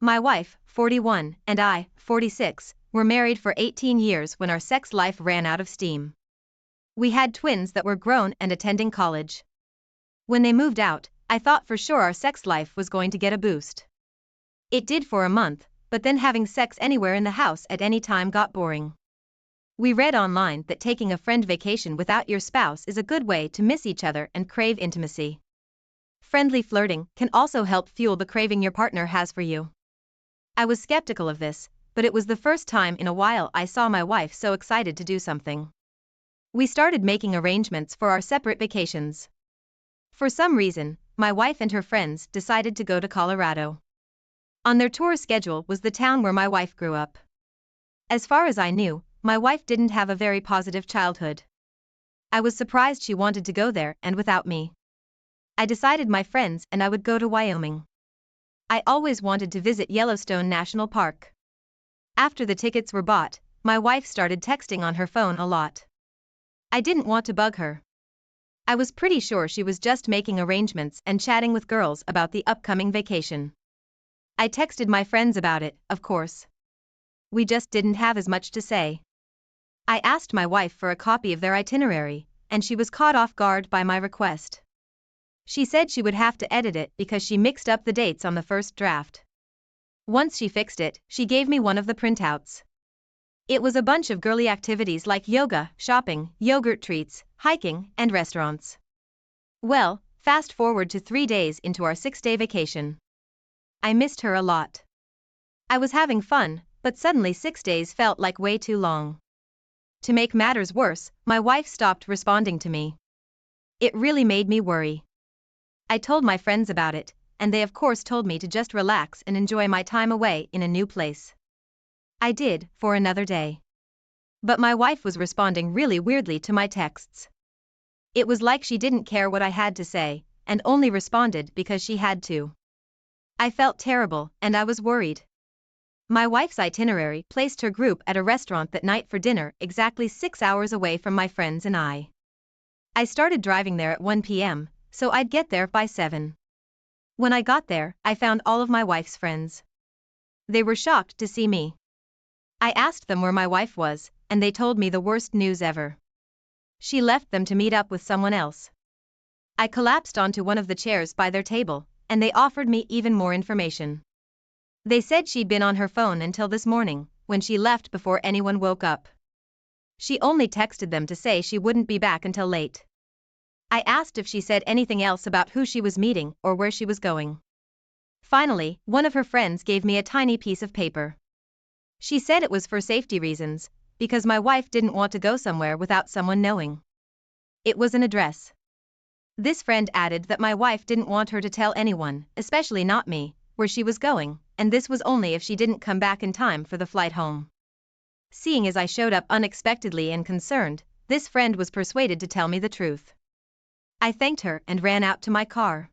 My wife, 41, and I, 46, were married for 18 years when our sex life ran out of steam. We had twins that were grown and attending college. When they moved out, I thought for sure our sex life was going to get a boost. It did for a month, but then having sex anywhere in the house at any time got boring. We read online that taking a friend vacation without your spouse is a good way to miss each other and crave intimacy. Friendly flirting can also help fuel the craving your partner has for you. I was skeptical of this, but it was the first time in a while I saw my wife so excited to do something. We started making arrangements for our separate vacations. For some reason, my wife and her friends decided to go to Colorado. On their tour schedule was the town where my wife grew up. As far as I knew, my wife didn't have a very positive childhood. I was surprised she wanted to go there and without me. I decided my friends and I would go to Wyoming. I always wanted to visit Yellowstone National Park. After the tickets were bought, my wife started texting on her phone a lot. I didn't want to bug her. I was pretty sure she was just making arrangements and chatting with girls about the upcoming vacation. I texted my friends about it, of course. We just didn't have as much to say. I asked my wife for a copy of their itinerary, and she was caught off guard by my request. She said she would have to edit it because she mixed up the dates on the first draft. Once she fixed it, she gave me one of the printouts. It was a bunch of girly activities like yoga, shopping, yogurt treats, hiking, and restaurants. Well, fast forward to 3 days into our 6-day vacation. I missed her a lot. I was having fun, but suddenly 6 days felt like way too long. To make matters worse, my wife stopped responding to me. It really made me worry. I told my friends about it, and they of course told me to just relax and enjoy my time away in a new place. I did, for another day. But my wife was responding really weirdly to my texts. It was like she didn't care what I had to say, and only responded because she had to. I felt terrible, and I was worried. My wife's itinerary placed her group at a restaurant that night for dinner exactly 6 hours away from my friends and I. I started driving there at 1 p.m., so I'd get there by 7. When I got there, I found all of my wife's friends. They were shocked to see me. I asked them where my wife was, and they told me the worst news ever. She left them to meet up with someone else. I collapsed onto one of the chairs by their table, and they offered me even more information. They said she'd been on her phone until this morning, when she left before anyone woke up. She only texted them to say she wouldn't be back until late. I asked if she said anything else about who she was meeting or where she was going. Finally, one of her friends gave me a tiny piece of paper. She said it was for safety reasons, because my wife didn't want to go somewhere without someone knowing. It was an address. This friend added that my wife didn't want her to tell anyone, especially not me, where she was going, and this was only if she didn't come back in time for the flight home. Seeing as I showed up unexpectedly and concerned, this friend was persuaded to tell me the truth. I thanked her and ran out to my car.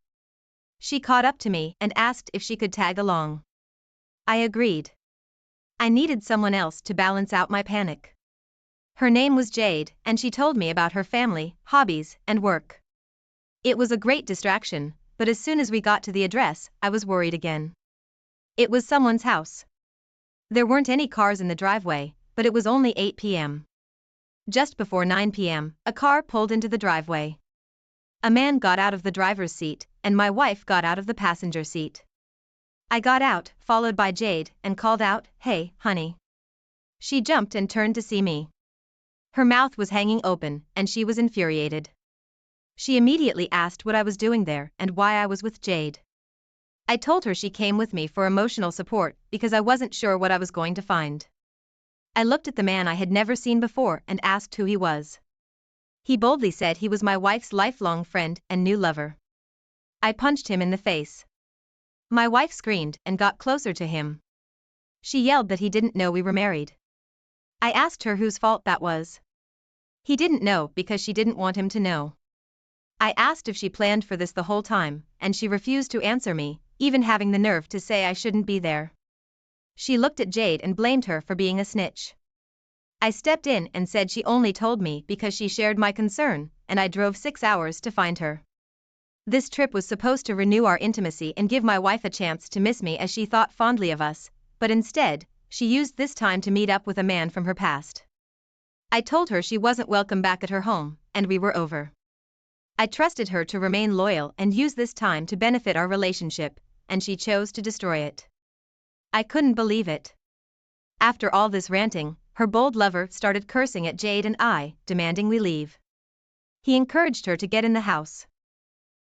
She caught up to me and asked if she could tag along. I agreed. I needed someone else to balance out my panic. Her name was Jade, and she told me about her family, hobbies, and work. It was a great distraction, but as soon as we got to the address, I was worried again. It was someone's house. There weren't any cars in the driveway, but it was only 8 p.m. Just before 9 p.m., a car pulled into the driveway. A man got out of the driver's seat, and my wife got out of the passenger seat. I got out, followed by Jade, and called out, "Hey, honey." She jumped and turned to see me. Her mouth was hanging open, and she was infuriated. She immediately asked what I was doing there and why I was with Jade. I told her she came with me for emotional support because I wasn't sure what I was going to find. I looked at the man I had never seen before and asked who he was. He boldly said he was my wife's lifelong friend and new lover. I punched him in the face. My wife screamed and got closer to him. She yelled that he didn't know we were married. I asked her whose fault that was. He didn't know because she didn't want him to know. I asked if she planned for this the whole time, and she refused to answer me, even having the nerve to say I shouldn't be there. She looked at Jade and blamed her for being a snitch. I stepped in and said she only told me because she shared my concern, and I drove 6 hours to find her. This trip was supposed to renew our intimacy and give my wife a chance to miss me as she thought fondly of us, but instead, she used this time to meet up with a man from her past. I told her she wasn't welcome back at her home, and we were over. I trusted her to remain loyal and use this time to benefit our relationship, and she chose to destroy it. I couldn't believe it. After all this ranting, her bold lover started cursing at Jade and I, demanding we leave. He encouraged her to get in the house.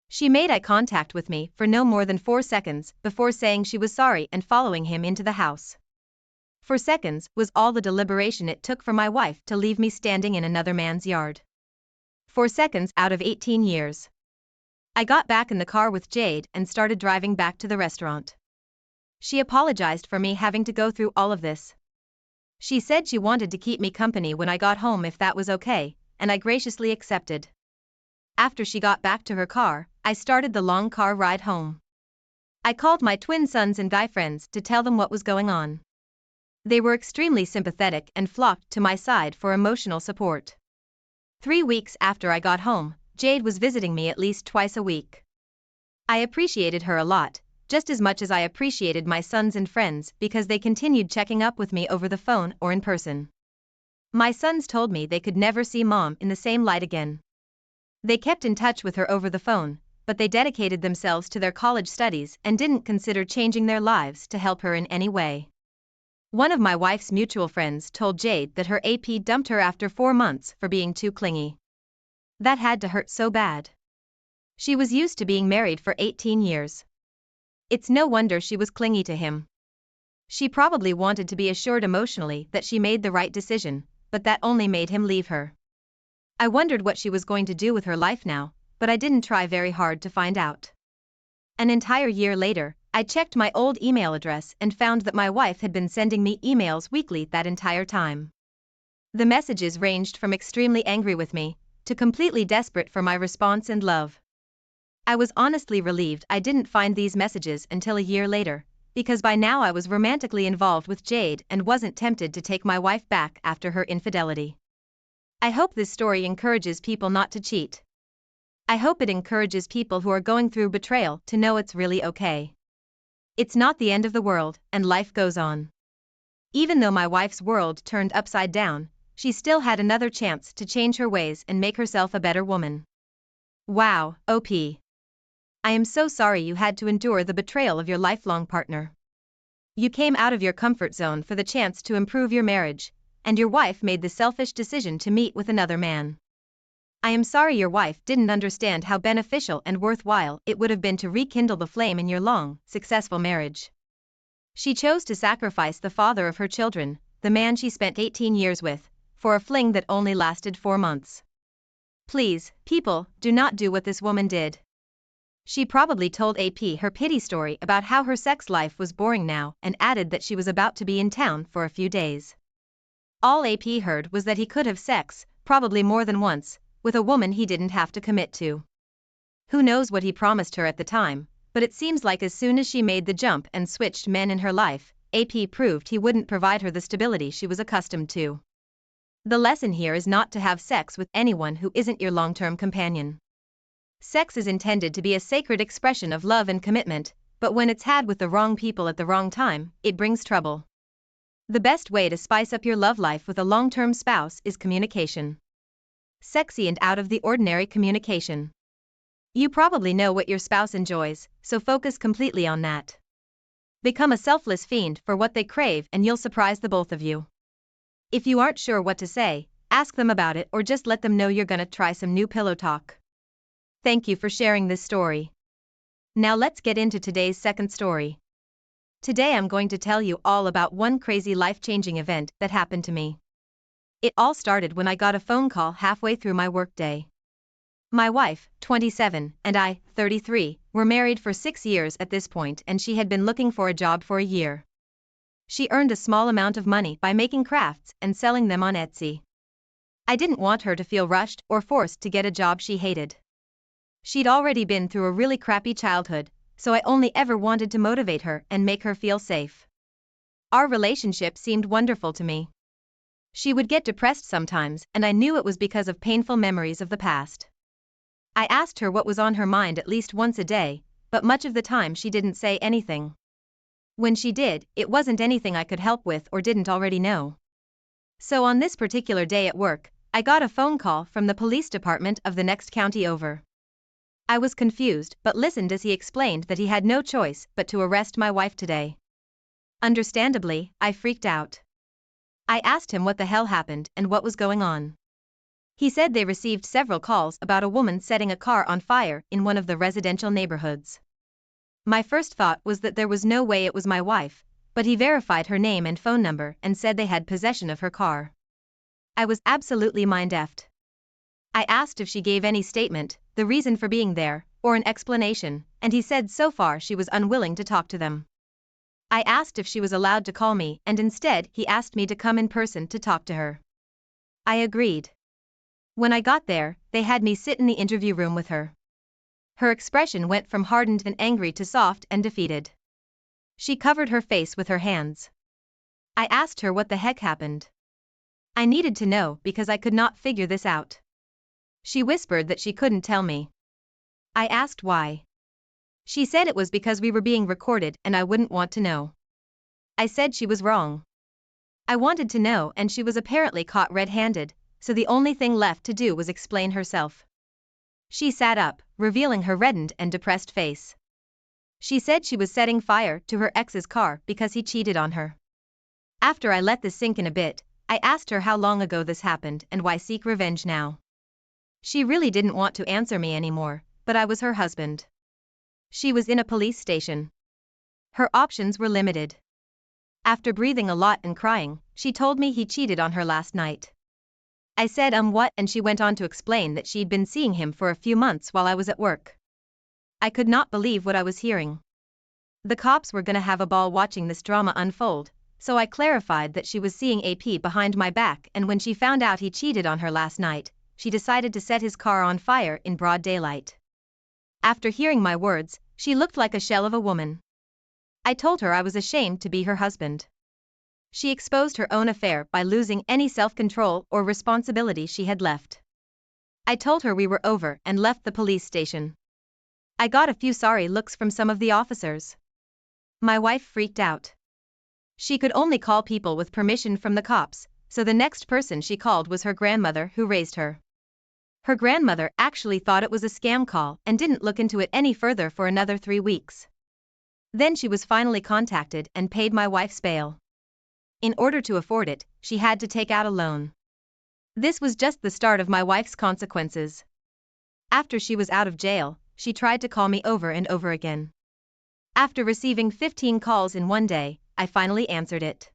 She made eye contact with me for no more than 4 seconds before saying she was sorry and following him into the house. 4 seconds was all the deliberation it took for my wife to leave me standing in another man's yard. 4 seconds out of 18 years. I got back in the car with Jade and started driving back to the restaurant. She apologized for me having to go through all of this. She said she wanted to keep me company when I got home if that was okay, and I graciously accepted. After she got back to her car, I started the long car ride home. I called my twin sons and guy friends to tell them what was going on. They were extremely sympathetic and flocked to my side for emotional support. 3 weeks after I got home, Jade was visiting me at least twice a week. I appreciated her a lot, just as much as I appreciated my sons and friends because they continued checking up with me over the phone or in person. My sons told me they could never see Mom in the same light again. They kept in touch with her over the phone, but they dedicated themselves to their college studies and didn't consider changing their lives to help her in any way. One of my wife's mutual friends told Jade that her AP dumped her after 4 months for being too clingy. That had to hurt so bad. She was used to being married for 18 years. It's no wonder she was clingy to him. She probably wanted to be assured emotionally that she made the right decision, but that only made him leave her. I wondered what she was going to do with her life now, but I didn't try very hard to find out. An entire year later, I checked my old email address and found that my wife had been sending me emails weekly that entire time. The messages ranged from extremely angry with me to completely desperate for my response and love. I was honestly relieved I didn't find these messages until a year later, because by now I was romantically involved with Jade and wasn't tempted to take my wife back after her infidelity. I hope this story encourages people not to cheat. I hope it encourages people who are going through betrayal to know it's really okay. It's not the end of the world, and life goes on. Even though my wife's world turned upside down, she still had another chance to change her ways and make herself a better woman. Wow, OP. I am so sorry you had to endure the betrayal of your lifelong partner. You came out of your comfort zone for the chance to improve your marriage, and your wife made the selfish decision to meet with another man. I am sorry your wife didn't understand how beneficial and worthwhile it would have been to rekindle the flame in your long, successful marriage. She chose to sacrifice the father of her children, the man she spent 18 years with, for a fling that only lasted 4 months. Please, people, do not do what this woman did. She probably told AP her pity story about how her sex life was boring now and added that she was about to be in town for a few days. All AP heard was that he could have sex, probably more than once, with a woman he didn't have to commit to. Who knows what he promised her at the time, but it seems like as soon as she made the jump and switched men in her life, AP proved he wouldn't provide her the stability she was accustomed to. The lesson here is not to have sex with anyone who isn't your long-term companion. Sex is intended to be a sacred expression of love and commitment, but when it's had with the wrong people at the wrong time, it brings trouble. The best way to spice up your love life with a long-term spouse is communication. Sexy and out of the ordinary communication. You probably know what your spouse enjoys, so focus completely on that. Become a selfless fiend for what they crave and you'll surprise the both of you. If you aren't sure what to say, ask them about it or just let them know you're gonna try some new pillow talk. Thank you for sharing this story. Now let's get into today's second story. Today I'm going to tell you all about one crazy life-changing event that happened to me. It all started when I got a phone call halfway through my workday. My wife, 27, and I, 33, were married for 6 years at this point and she had been looking for a job for a year. She earned a small amount of money by making crafts and selling them on Etsy. I didn't want her to feel rushed or forced to get a job she hated. She'd already been through a really crappy childhood, so I only ever wanted to motivate her and make her feel safe. Our relationship seemed wonderful to me. She would get depressed sometimes and I knew it was because of painful memories of the past. I asked her what was on her mind at least once a day, but much of the time she didn't say anything. When she did, it wasn't anything I could help with or didn't already know. So on this particular day at work, I got a phone call from the police department of the next county over. I was confused but listened as he explained that he had no choice but to arrest my wife today. Understandably, I freaked out. I asked him what the hell happened and what was going on. He said they received several calls about a woman setting a car on fire in one of the residential neighborhoods. My first thought was that there was no way it was my wife, but he verified her name and phone number and said they had possession of her car. I was absolutely mind-effed. I asked if she gave any statement, the reason for being there, or an explanation, and he said so far she was unwilling to talk to them. I asked if she was allowed to call me and instead he asked me to come in person to talk to her. I agreed. When I got there, they had me sit in the interview room with her. Her expression went from hardened and angry to soft and defeated. She covered her face with her hands. I asked her what the heck happened. I needed to know because I could not figure this out. She whispered that she couldn't tell me. I asked why. She said it was because we were being recorded and I wouldn't want to know. I said she was wrong. I wanted to know and she was apparently caught red-handed, so the only thing left to do was explain herself. She sat up, revealing her reddened and depressed face. She said she was setting fire to her ex's car because he cheated on her. After I let this sink in a bit, I asked her how long ago this happened and why seek revenge now. She really didn't want to answer me anymore, but I was her husband. She was in a police station. Her options were limited. After breathing a lot and crying, she told me he cheated on her last night. I said what, and she went on to explain that she'd been seeing him for a few months while I was at work. I could not believe what I was hearing. The cops were gonna have a ball watching this drama unfold, so I clarified that she was seeing AP behind my back and when she found out he cheated on her last night, she decided to set his car on fire in broad daylight. After hearing my words, she looked like a shell of a woman. I told her I was ashamed to be her husband. She exposed her own affair by losing any self-control or responsibility she had left. I told her we were over and left the police station. I got a few sorry looks from some of the officers. My wife freaked out. She could only call people with permission from the cops, so the next person she called was her grandmother who raised her. Her grandmother actually thought it was a scam call and didn't look into it any further for another 3 weeks. Then she was finally contacted and paid my wife's bail. In order to afford it, she had to take out a loan. This was just the start of my wife's consequences. After she was out of jail, she tried to call me over and over again. After receiving 15 calls in one day, I finally answered it.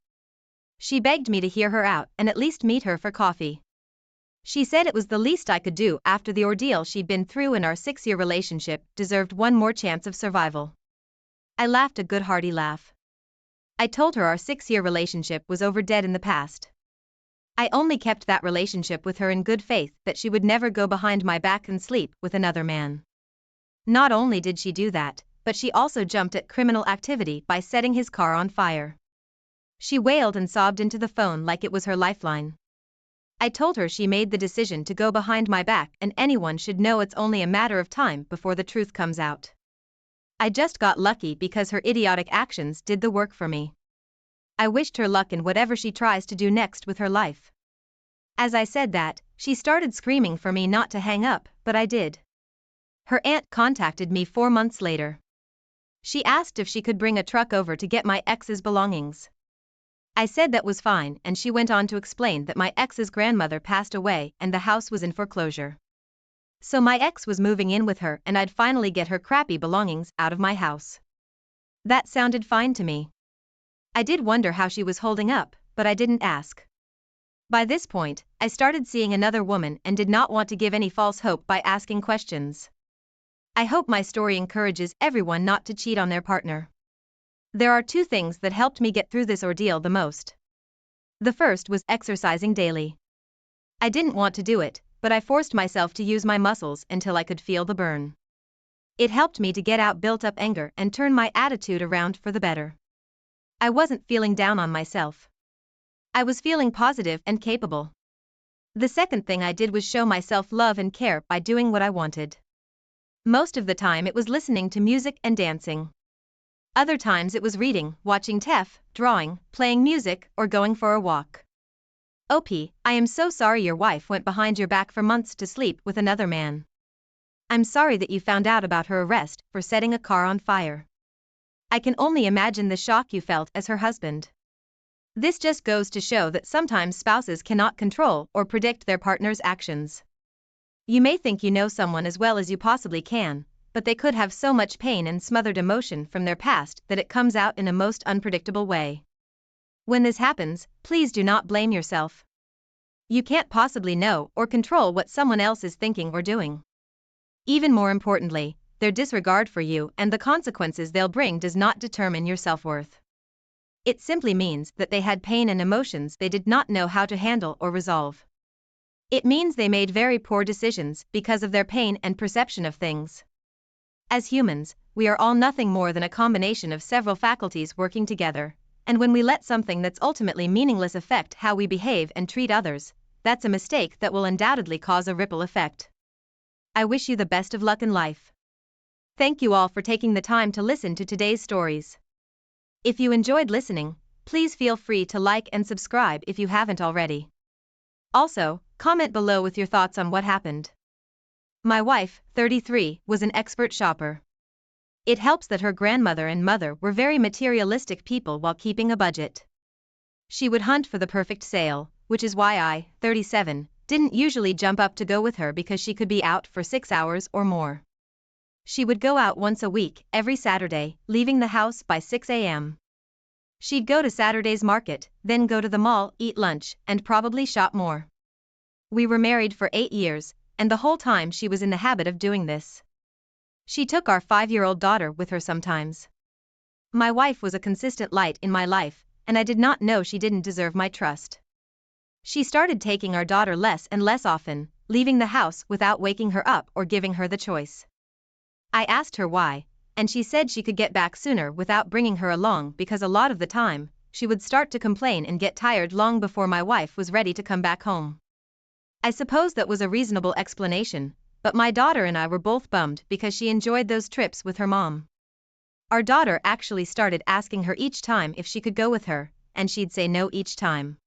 She begged me to hear her out and at least meet her for coffee. She said it was the least I could do after the ordeal she'd been through in our 6-year relationship deserved one more chance of survival. I laughed a good hearty laugh. I told her our 6-year relationship was over dead in the past. I only kept that relationship with her in good faith that she would never go behind my back and sleep with another man. Not only did she do that, but she also jumped at criminal activity by setting his car on fire. She wailed and sobbed into the phone like it was her lifeline. I told her she made the decision to go behind my back and anyone should know it's only a matter of time before the truth comes out. I just got lucky because her idiotic actions did the work for me. I wished her luck in whatever she tries to do next with her life. As I said that, she started screaming for me not to hang up, but I did. Her aunt contacted me 4 months later. She asked if she could bring a truck over to get my ex's belongings. I said that was fine and she went on to explain that my ex's grandmother passed away and the house was in foreclosure. So my ex was moving in with her and I'd finally get her crappy belongings out of my house. That sounded fine to me. I did wonder how she was holding up, but I didn't ask. By this point, I started seeing another woman and did not want to give any false hope by asking questions. I hope my story encourages everyone not to cheat on their partner. There are 2 things that helped me get through this ordeal the most. The first was exercising daily. I didn't want to do it, but I forced myself to use my muscles until I could feel the burn. It helped me to get out built-up anger and turn my attitude around for the better. I wasn't feeling down on myself. I was feeling positive and capable. The second thing I did was show myself love and care by doing what I wanted. Most of the time it was listening to music and dancing. Other times it was reading, watching TEF, drawing, playing music, or going for a walk. OP, I am so sorry your wife went behind your back for months to sleep with another man. I'm sorry that you found out about her arrest for setting a car on fire. I can only imagine the shock you felt as her husband. This just goes to show that sometimes spouses cannot control or predict their partner's actions. You may think you know someone as well as you possibly can, but they could have so much pain and smothered emotion from their past that it comes out in a most unpredictable way. When this happens, please do not blame yourself. You can't possibly know or control what someone else is thinking or doing. Even more importantly, their disregard for you and the consequences they'll bring does not determine your self-worth. It simply means that they had pain and emotions they did not know how to handle or resolve. It means they made very poor decisions because of their pain and perception of things. As humans, we are all nothing more than a combination of several faculties working together, and when we let something that's ultimately meaningless affect how we behave and treat others, that's a mistake that will undoubtedly cause a ripple effect. I wish you the best of luck in life. Thank you all for taking the time to listen to today's stories. If you enjoyed listening, please feel free to like and subscribe if you haven't already. Also, comment below with your thoughts on what happened. My wife, 33, was an expert shopper. It helps that her grandmother and mother were very materialistic people while keeping a budget. She would hunt for the perfect sale, which is why I, 37, didn't usually jump up to go with her because she could be out for 6 hours or more. She would go out once a week, every Saturday, leaving the house by 6 a.m. She'd go to Saturday's market, then go to the mall, eat lunch, and probably shop more. We were married for 8 years, and the whole time she was in the habit of doing this. She took our 5-year-old daughter with her sometimes. My wife was a consistent light in my life, and I did not know she didn't deserve my trust. She started taking our daughter less and less often, leaving the house without waking her up or giving her the choice. I asked her why, and she said she could get back sooner without bringing her along because a lot of the time, she would start to complain and get tired long before my wife was ready to come back home. I suppose that was a reasonable explanation, but my daughter and I were both bummed because she enjoyed those trips with her mom. Our daughter actually started asking her each time if she could go with her, and she'd say no each time.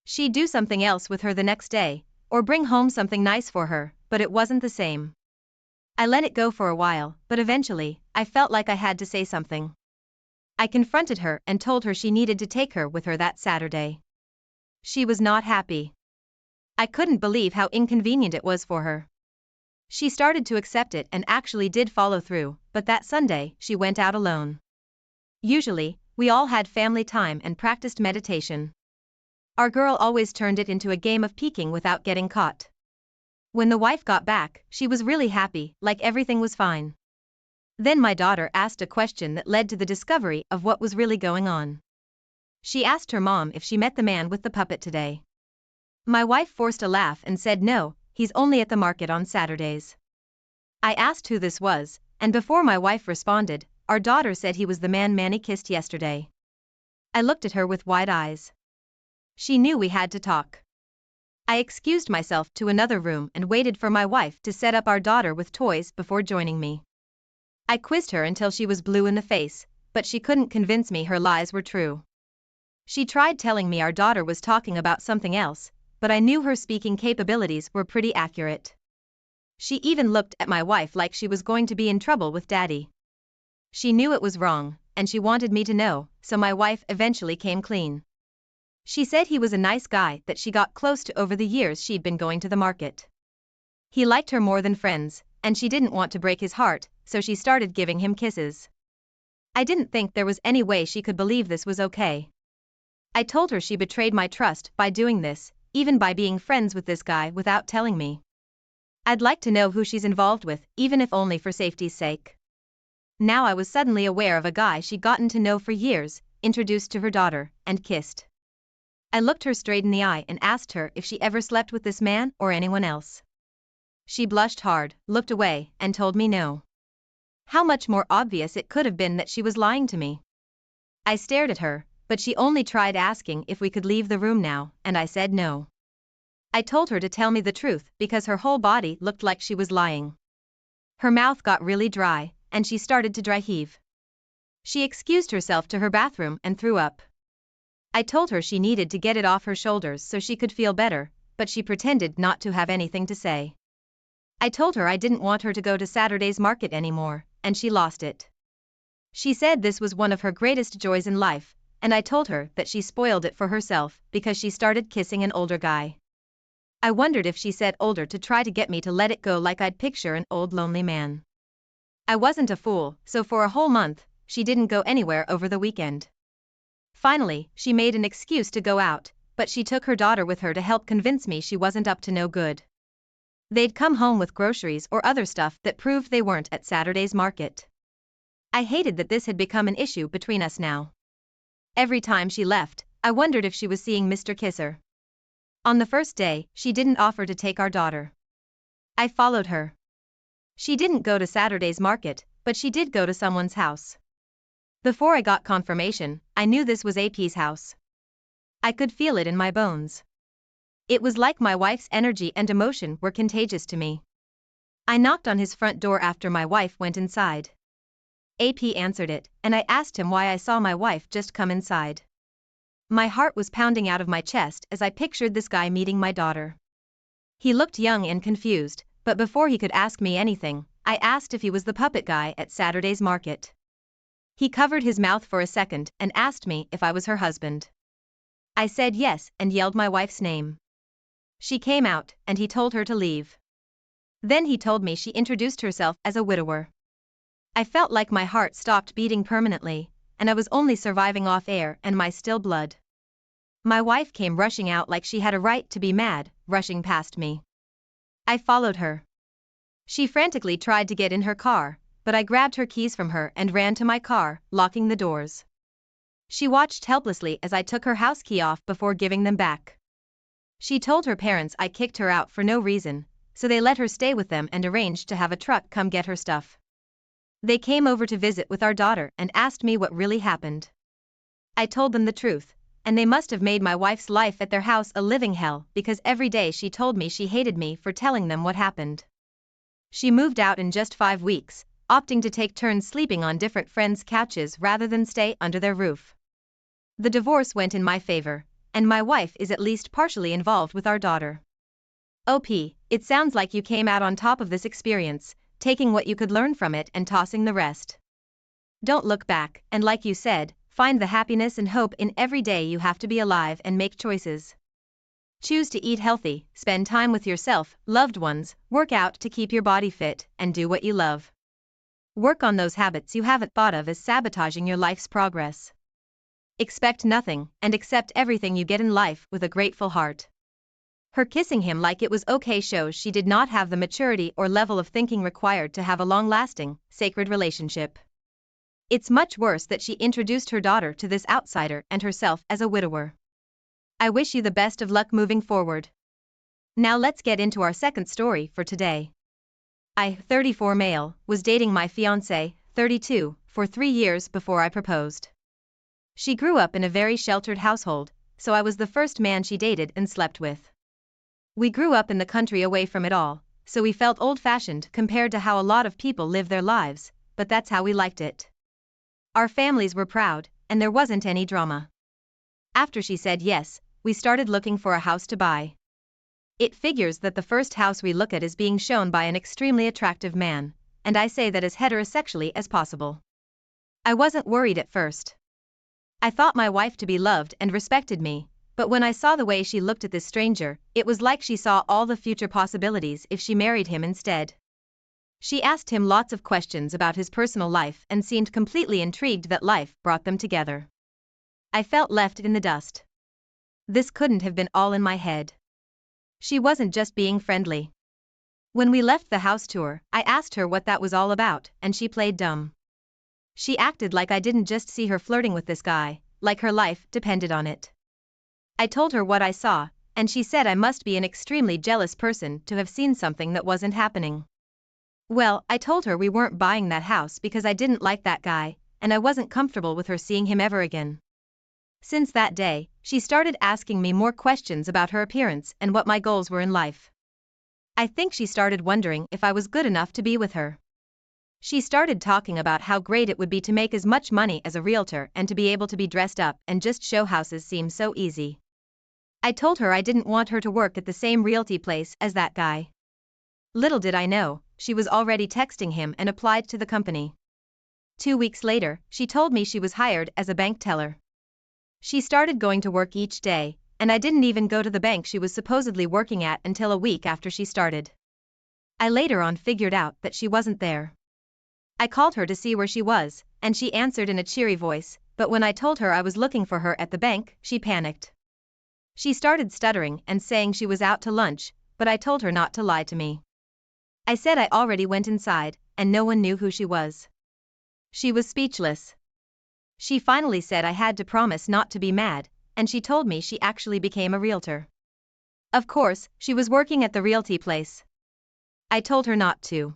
She'd do something else with her the next day, or bring home something nice for her, but it wasn't the same. I let it go for a while, but eventually, I felt like I had to say something. I confronted her and told her she needed to take her with her that Saturday. She was not happy. I couldn't believe how inconvenient it was for her. She started to accept it and actually did follow through, but that Sunday, she went out alone. Usually, we all had family time and practiced meditation. Our girl always turned it into a game of peeking without getting caught. When the wife got back, she was really happy, like everything was fine. Then my daughter asked a question that led to the discovery of what was really going on. She asked her mom if she met the man with the puppet today. My wife forced a laugh and said no, he's only at the market on Saturdays. I asked who this was, and before my wife responded, our daughter said he was the man Manny kissed yesterday. I looked at her with wide eyes. She knew we had to talk. I excused myself to another room and waited for my wife to set up our daughter with toys before joining me. I quizzed her until she was blue in the face, but she couldn't convince me her lies were true. She tried telling me our daughter was talking about something else, but I knew her speaking capabilities were pretty accurate. She even looked at my wife like she was going to be in trouble with Daddy. She knew it was wrong, and she wanted me to know, so my wife eventually came clean. She said he was a nice guy that she got close to over the years she'd been going to the market. He liked her more than friends, and she didn't want to break his heart, so she started giving him kisses. I didn't think there was any way she could believe this was okay. I told her she betrayed my trust by doing this, even by being friends with this guy without telling me. I'd like to know who she's involved with, even if only for safety's sake. Now I was suddenly aware of a guy she'd gotten to know for years, introduced to her daughter, and kissed. I looked her straight in the eye and asked her if she ever slept with this man or anyone else. She blushed hard, looked away, and told me no. How much more obvious it could have been that she was lying to me. I stared at her, but she only tried asking if we could leave the room now, and I said no. I told her to tell me the truth because her whole body looked like she was lying. Her mouth got really dry, and she started to dry heave. She excused herself to her bathroom and threw up. I told her she needed to get it off her shoulders so she could feel better, but she pretended not to have anything to say. I told her I didn't want her to go to Saturday's market anymore, and she lost it. She said this was one of her greatest joys in life, and I told her that she spoiled it for herself because she started kissing an older guy. I wondered if she said older to try to get me to let it go like I'd picture an old lonely man. I wasn't a fool, so for a whole month, she didn't go anywhere over the weekend. Finally, she made an excuse to go out, but she took her daughter with her to help convince me she wasn't up to no good. They'd come home with groceries or other stuff that proved they weren't at Saturday's market. I hated that this had become an issue between us now. Every time she left, I wondered if she was seeing Mr. Kisser. On the first day, she didn't offer to take our daughter. I followed her. She didn't go to Saturday's market, but she did go to someone's house. Before I got confirmation, I knew this was AP's house. I could feel it in my bones. It was like my wife's energy and emotion were contagious to me. I knocked on his front door after my wife went inside. AP answered it, and I asked him why I saw my wife just come inside. My heart was pounding out of my chest as I pictured this guy meeting my daughter. He looked young and confused, but before he could ask me anything, I asked if he was the puppet guy at Saturday's market. He covered his mouth for a second and asked me if I was her husband. I said yes and yelled my wife's name. She came out, and he told her to leave. Then he told me she introduced herself as a widower. I felt like my heart stopped beating permanently, and I was only surviving off air and my still blood. My wife came rushing out like she had a right to be mad, rushing past me. I followed her. She frantically tried to get in her car, but I grabbed her keys from her and ran to my car, locking the doors. She watched helplessly as I took her house key off before giving them back. She told her parents I kicked her out for no reason, so they let her stay with them and arranged to have a truck come get her stuff. They came over to visit with our daughter and asked me what really happened. I told them the truth, and they must have made my wife's life at their house a living hell because every day she told me she hated me for telling them what happened. She moved out in just 5 weeks, opting to take turns sleeping on different friends' couches rather than stay under their roof. The divorce went in my favor, and my wife is at least partially involved with our daughter. OP, it sounds like you came out on top of this experience, taking what you could learn from it and tossing the rest. Don't look back, and like you said, find the happiness and hope in every day you have to be alive and make choices. Choose to eat healthy, spend time with yourself, loved ones, work out to keep your body fit, and do what you love. Work on those habits you haven't thought of as sabotaging your life's progress. Expect nothing, and accept everything you get in life with a grateful heart. Her kissing him like it was okay shows she did not have the maturity or level of thinking required to have a long-lasting, sacred relationship. It's much worse that she introduced her daughter to this outsider and herself as a widower. I wish you the best of luck moving forward. Now let's get into our second story for today. I, 34 male, was dating my fiancée, 32, for 3 years before I proposed. She grew up in a very sheltered household, so I was the first man she dated and slept with. We grew up in the country away from it all, so we felt old-fashioned compared to how a lot of people live their lives, but that's how we liked it. Our families were proud, and there wasn't any drama. After she said yes, we started looking for a house to buy. It figures that the first house we look at is being shown by an extremely attractive man, and I say that as heterosexually as possible. I wasn't worried at first. I thought my wife to be loved and respected me, but when I saw the way she looked at this stranger, it was like she saw all the future possibilities if she married him instead. She asked him lots of questions about his personal life and seemed completely intrigued that life brought them together. I felt left in the dust. This couldn't have been all in my head. She wasn't just being friendly. When we left the house tour, I asked her what that was all about, and she played dumb. She acted like I didn't just see her flirting with this guy, like her life depended on it. I told her what I saw, and she said I must be an extremely jealous person to have seen something that wasn't happening. Well, I told her we weren't buying that house because I didn't like that guy, and I wasn't comfortable with her seeing him ever again. Since that day, she started asking me more questions about her appearance and what my goals were in life. I think she started wondering if I was good enough to be with her. She started talking about how great it would be to make as much money as a realtor and to be able to be dressed up and just show houses seems so easy. I told her I didn't want her to work at the same realty place as that guy. Little did I know, she was already texting him and applied to the company. 2 weeks later, she told me she was hired as a bank teller. She started going to work each day, and I didn't even go to the bank she was supposedly working at until a week after she started. I later on figured out that she wasn't there. I called her to see where she was, and she answered in a cheery voice, but when I told her I was looking for her at the bank, she panicked. She started stuttering and saying she was out to lunch, but I told her not to lie to me. I said I already went inside, and no one knew who she was. She was speechless. She finally said I had to promise not to be mad, and she told me she actually became a realtor. Of course, she was working at the realty place. I told her not to.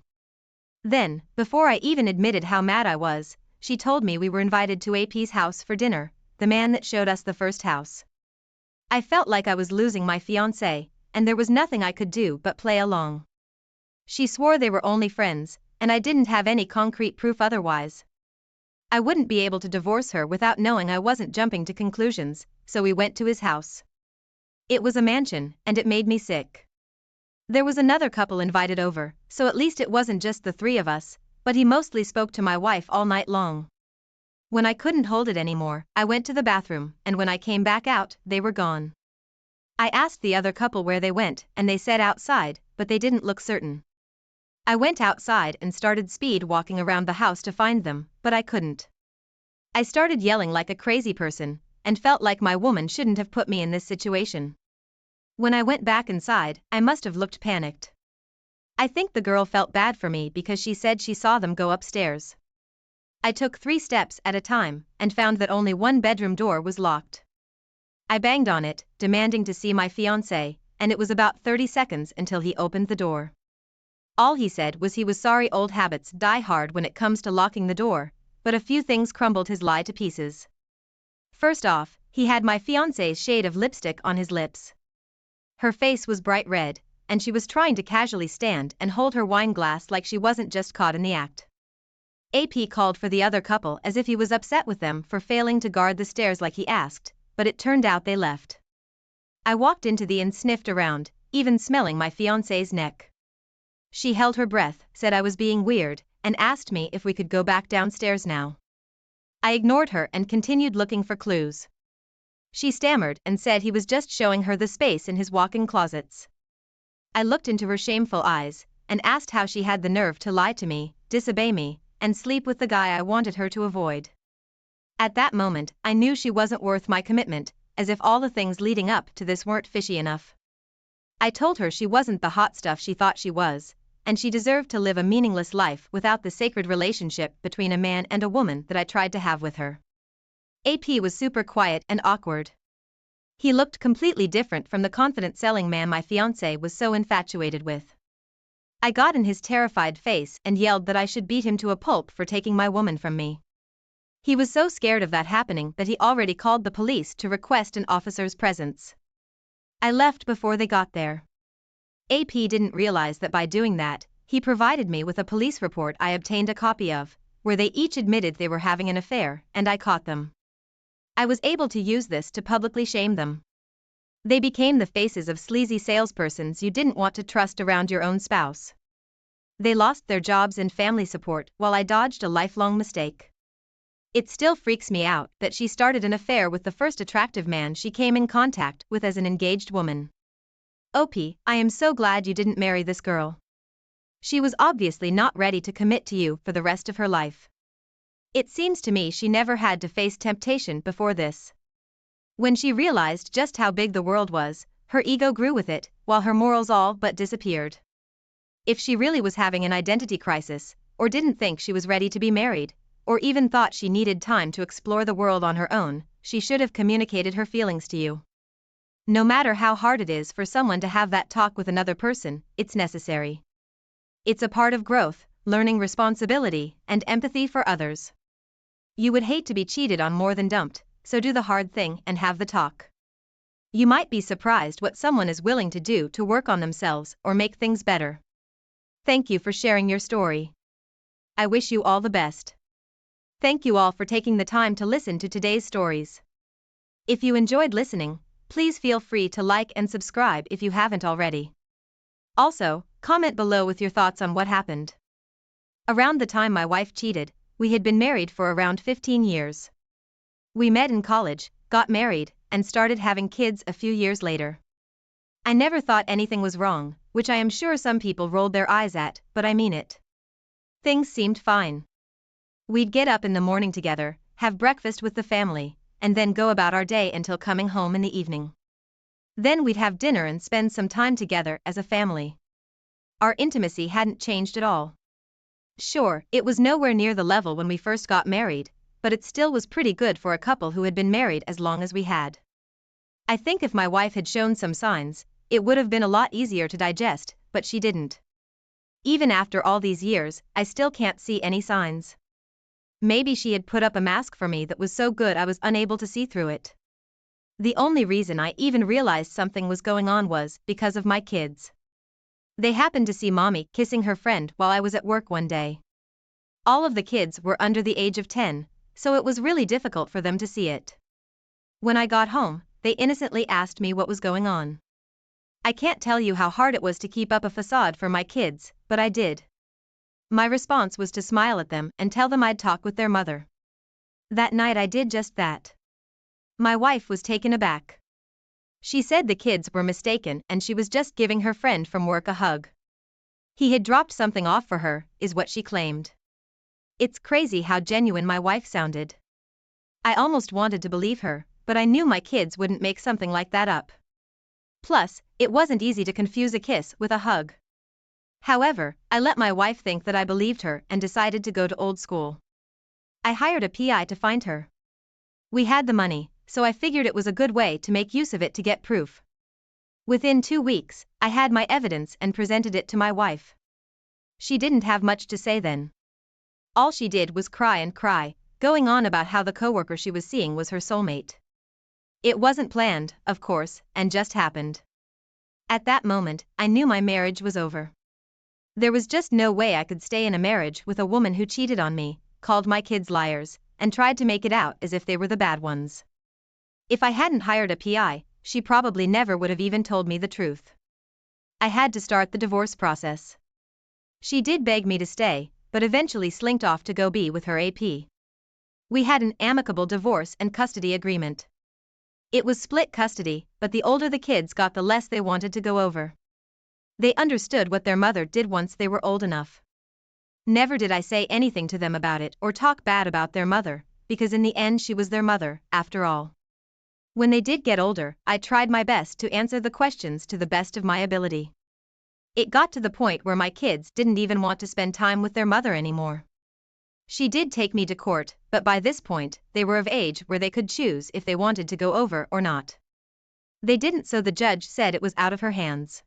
Then, before I even admitted how mad I was, she told me we were invited to AP's house for dinner, the man that showed us the first house. I felt like I was losing my fiancé, and there was nothing I could do but play along. She swore they were only friends, and I didn't have any concrete proof otherwise. I wouldn't be able to divorce her without knowing I wasn't jumping to conclusions, so we went to his house. It was a mansion, and it made me sick. There was another couple invited over, so at least it wasn't just the three of us, but he mostly spoke to my wife all night long. When I couldn't hold it anymore, I went to the bathroom, and when I came back out, they were gone. I asked the other couple where they went, and they said outside, but they didn't look certain. I went outside and started speed walking around the house to find them, but I couldn't. I started yelling like a crazy person, and felt like my woman shouldn't have put me in this situation. When I went back inside, I must have looked panicked. I think the girl felt bad for me because she said she saw them go upstairs. I took 3 steps at a time, and found that only one bedroom door was locked. I banged on it, demanding to see my fiancé, and it was about 30 seconds until he opened the door. All he said was he was sorry old habits die hard when it comes to locking the door, but a few things crumbled his lie to pieces. First off, he had my fiancé's shade of lipstick on his lips. Her face was bright red, and she was trying to casually stand and hold her wine glass like she wasn't just caught in the act. AP called for the other couple as if he was upset with them for failing to guard the stairs like he asked, but it turned out they left. I walked into the inn, sniffed around, even smelling my fiancé's neck. She held her breath, said I was being weird, and asked me if we could go back downstairs now. I ignored her and continued looking for clues. She stammered and said he was just showing her the space in his walk-in closets. I looked into her shameful eyes, and asked how she had the nerve to lie to me, disobey me, and sleep with the guy I wanted her to avoid. At that moment, I knew she wasn't worth my commitment, as if all the things leading up to this weren't fishy enough. I told her she wasn't the hot stuff she thought she was, and she deserved to live a meaningless life without the sacred relationship between a man and a woman that I tried to have with her. AP was super quiet and awkward. He looked completely different from the confident selling man my fiancé was so infatuated with. I got in his terrified face and yelled that I should beat him to a pulp for taking my woman from me. He was so scared of that happening that he already called the police to request an officer's presence. I left before they got there. AP didn't realize that by doing that, he provided me with a police report I obtained a copy of, where they each admitted they were having an affair, and I caught them. I was able to use this to publicly shame them. They became the faces of sleazy salespersons you didn't want to trust around your own spouse. They lost their jobs and family support while I dodged a lifelong mistake. It still freaks me out that she started an affair with the first attractive man she came in contact with as an engaged woman. OP, I am so glad you didn't marry this girl. She was obviously not ready to commit to you for the rest of her life. It seems to me she never had to face temptation before this. When she realized just how big the world was, her ego grew with it, while her morals all but disappeared. If she really was having an identity crisis, or didn't think she was ready to be married, or even thought she needed time to explore the world on her own, she should have communicated her feelings to you. No matter how hard it is for someone to have that talk with another person, it's necessary. It's a part of growth, learning responsibility, and empathy for others. You would hate to be cheated on more than dumped, so do the hard thing and have the talk. You might be surprised what someone is willing to do to work on themselves or make things better. Thank you for sharing your story. I wish you all the best. Thank you all for taking the time to listen to today's stories. If you enjoyed listening, please feel free to like and subscribe if you haven't already. Also, comment below with your thoughts on what happened. Around the time my wife cheated, we had been married for around 15 years. We met in college, got married, and started having kids a few years later. I never thought anything was wrong, which I am sure some people rolled their eyes at, but I mean it. Things seemed fine. We'd get up in the morning together, have breakfast with the family, and then go about our day until coming home in the evening. Then we'd have dinner and spend some time together as a family. Our intimacy hadn't changed at all. Sure, it was nowhere near the level when we first got married, but it still was pretty good for a couple who had been married as long as we had. I think if my wife had shown some signs, it would have been a lot easier to digest, but she didn't. Even after all these years, I still can't see any signs. Maybe she had put up a mask for me that was so good I was unable to see through it. The only reason I even realized something was going on was because of my kids. They happened to see mommy kissing her friend while I was at work one day. All of the kids were under the age of 10, so it was really difficult for them to see it. When I got home, they innocently asked me what was going on. I can't tell you how hard it was to keep up a facade for my kids, but I did. My response was to smile at them and tell them I'd talk with their mother. That night I did just that. My wife was taken aback. She said the kids were mistaken and she was just giving her friend from work a hug. He had dropped something off for her, is what she claimed. It's crazy how genuine my wife sounded. I almost wanted to believe her, but I knew my kids wouldn't make something like that up. Plus, it wasn't easy to confuse a kiss with a hug. However, I let my wife think that I believed her and decided to go to old school. I hired a PI to find her. We had the money, so I figured it was a good way to make use of it to get proof. Within 2 weeks, I had my evidence and presented it to my wife. She didn't have much to say then. All she did was cry and cry, going on about how the coworker she was seeing was her soulmate. It wasn't planned, of course, and just happened. At that moment, I knew my marriage was over. There was just no way I could stay in a marriage with a woman who cheated on me, called my kids liars, and tried to make it out as if they were the bad ones. If I hadn't hired a PI, she probably never would have even told me the truth. I had to start the divorce process. She did beg me to stay, but eventually slinked off to go be with her AP. We had an amicable divorce and custody agreement. It was split custody, but the older the kids got the less they wanted to go over. They understood what their mother did once they were old enough. Never did I say anything to them about it or talk bad about their mother, because in the end she was their mother, after all. When they did get older, I tried my best to answer the questions to the best of my ability. It got to the point where my kids didn't even want to spend time with their mother anymore. She did take me to court, but by this point, they were of age where they could choose if they wanted to go over or not. They didn't, so the judge said it was out of her hands.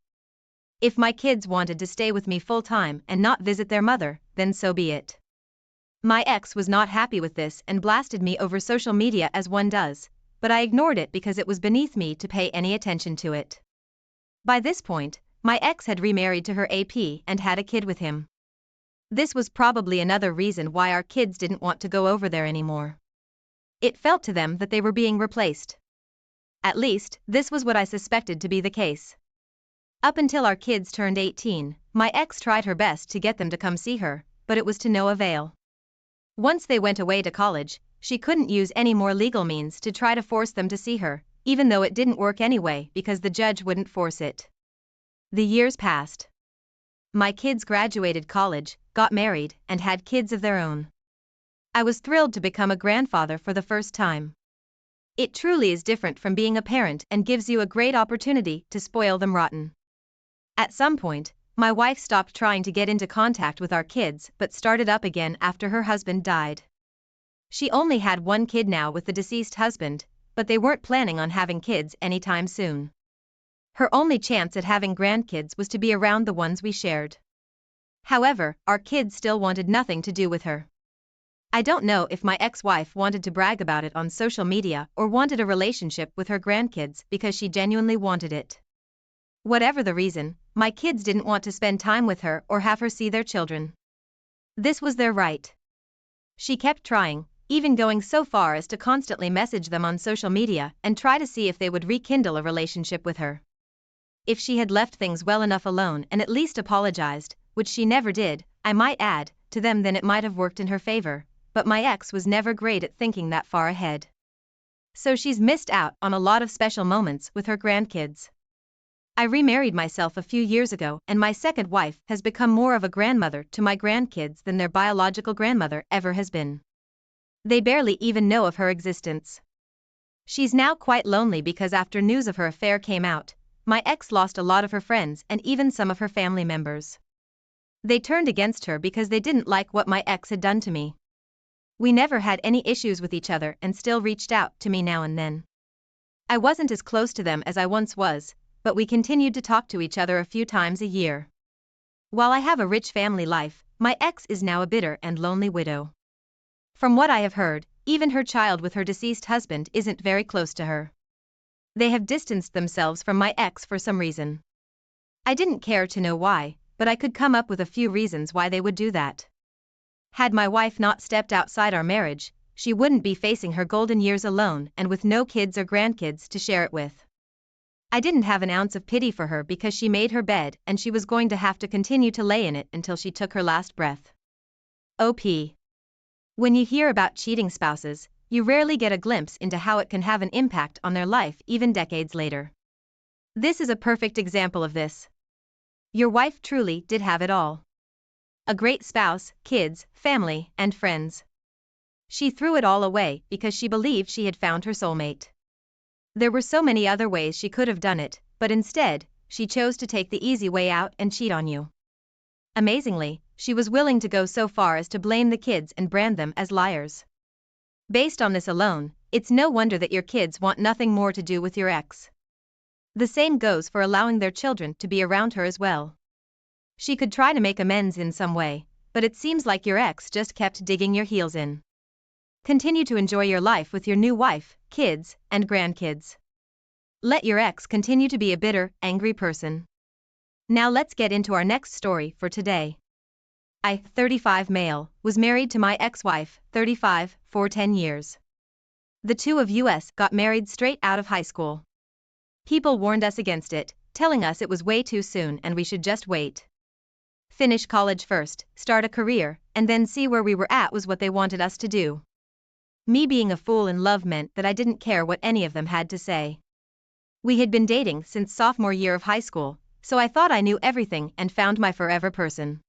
If my kids wanted to stay with me full time and not visit their mother, then so be it. My ex was not happy with this and blasted me over social media as one does, but I ignored it because it was beneath me to pay any attention to it. By this point, my ex had remarried to her AP and had a kid with him. This was probably another reason why our kids didn't want to go over there anymore. It felt to them that they were being replaced. At least, this was what I suspected to be the case. Up until our kids turned 18, my ex tried her best to get them to come see her, but it was to no avail. Once they went away to college, she couldn't use any more legal means to try to force them to see her, even though it didn't work anyway because the judge wouldn't force it. The years passed. My kids graduated college, got married, and had kids of their own. I was thrilled to become a grandfather for the first time. It truly is different from being a parent and gives you a great opportunity to spoil them rotten. At some point, my wife stopped trying to get into contact with our kids but started up again after her husband died. She only had one kid now with the deceased husband, but they weren't planning on having kids anytime soon. Her only chance at having grandkids was to be around the ones we shared. However, our kids still wanted nothing to do with her. I don't know if my ex-wife wanted to brag about it on social media or wanted a relationship with her grandkids because she genuinely wanted it. Whatever the reason, my kids didn't want to spend time with her or have her see their children. This was their right. She kept trying, even going so far as to constantly message them on social media and try to see if they would rekindle a relationship with her. If she had left things well enough alone and at least apologized, which she never did, I might add, to them, then it might have worked in her favor, but my ex was never great at thinking that far ahead. So she's missed out on a lot of special moments with her grandkids. I remarried myself a few years ago, and my second wife has become more of a grandmother to my grandkids than their biological grandmother ever has been. They barely even know of her existence. She's now quite lonely because after news of her affair came out, my ex lost a lot of her friends and even some of her family members. They turned against her because they didn't like what my ex had done to me. We never had any issues with each other and still reached out to me now and then. I wasn't as close to them as I once was, but we continued to talk to each other a few times a year. While I have a rich family life, my ex is now a bitter and lonely widow. From what I have heard, even her child with her deceased husband isn't very close to her. They have distanced themselves from my ex for some reason. I didn't care to know why, but I could come up with a few reasons why they would do that. Had my wife not stepped outside our marriage, she wouldn't be facing her golden years alone and with no kids or grandkids to share it with. I didn't have an ounce of pity for her because she made her bed and she was going to have to continue to lay in it until she took her last breath. OP. When you hear about cheating spouses, you rarely get a glimpse into how it can have an impact on their life even decades later. This is a perfect example of this. Your wife truly did have it all. A great spouse, kids, family, and friends. She threw it all away because she believed she had found her soulmate. There were so many other ways she could have done it, but instead, she chose to take the easy way out and cheat on you. Amazingly, she was willing to go so far as to blame the kids and brand them as liars. Based on this alone, it's no wonder that your kids want nothing more to do with your ex. The same goes for allowing their children to be around her as well. She could try to make amends in some way, but it seems like your ex just kept digging your heels in. Continue to enjoy your life with your new wife, kids, and grandkids. Let your ex continue to be a bitter, angry person. Now let's get into our next story for today. I, 35 male, was married to my ex-wife, 35, for 10 years. The two of us got married straight out of high school. People warned us against it, telling us it was way too soon and we should just wait. Finish college first, start a career, and then see where we were at was what they wanted us to do. Me being a fool in love meant that I didn't care what any of them had to say. We had been dating since sophomore year of high school, so I thought I knew everything and found my forever person.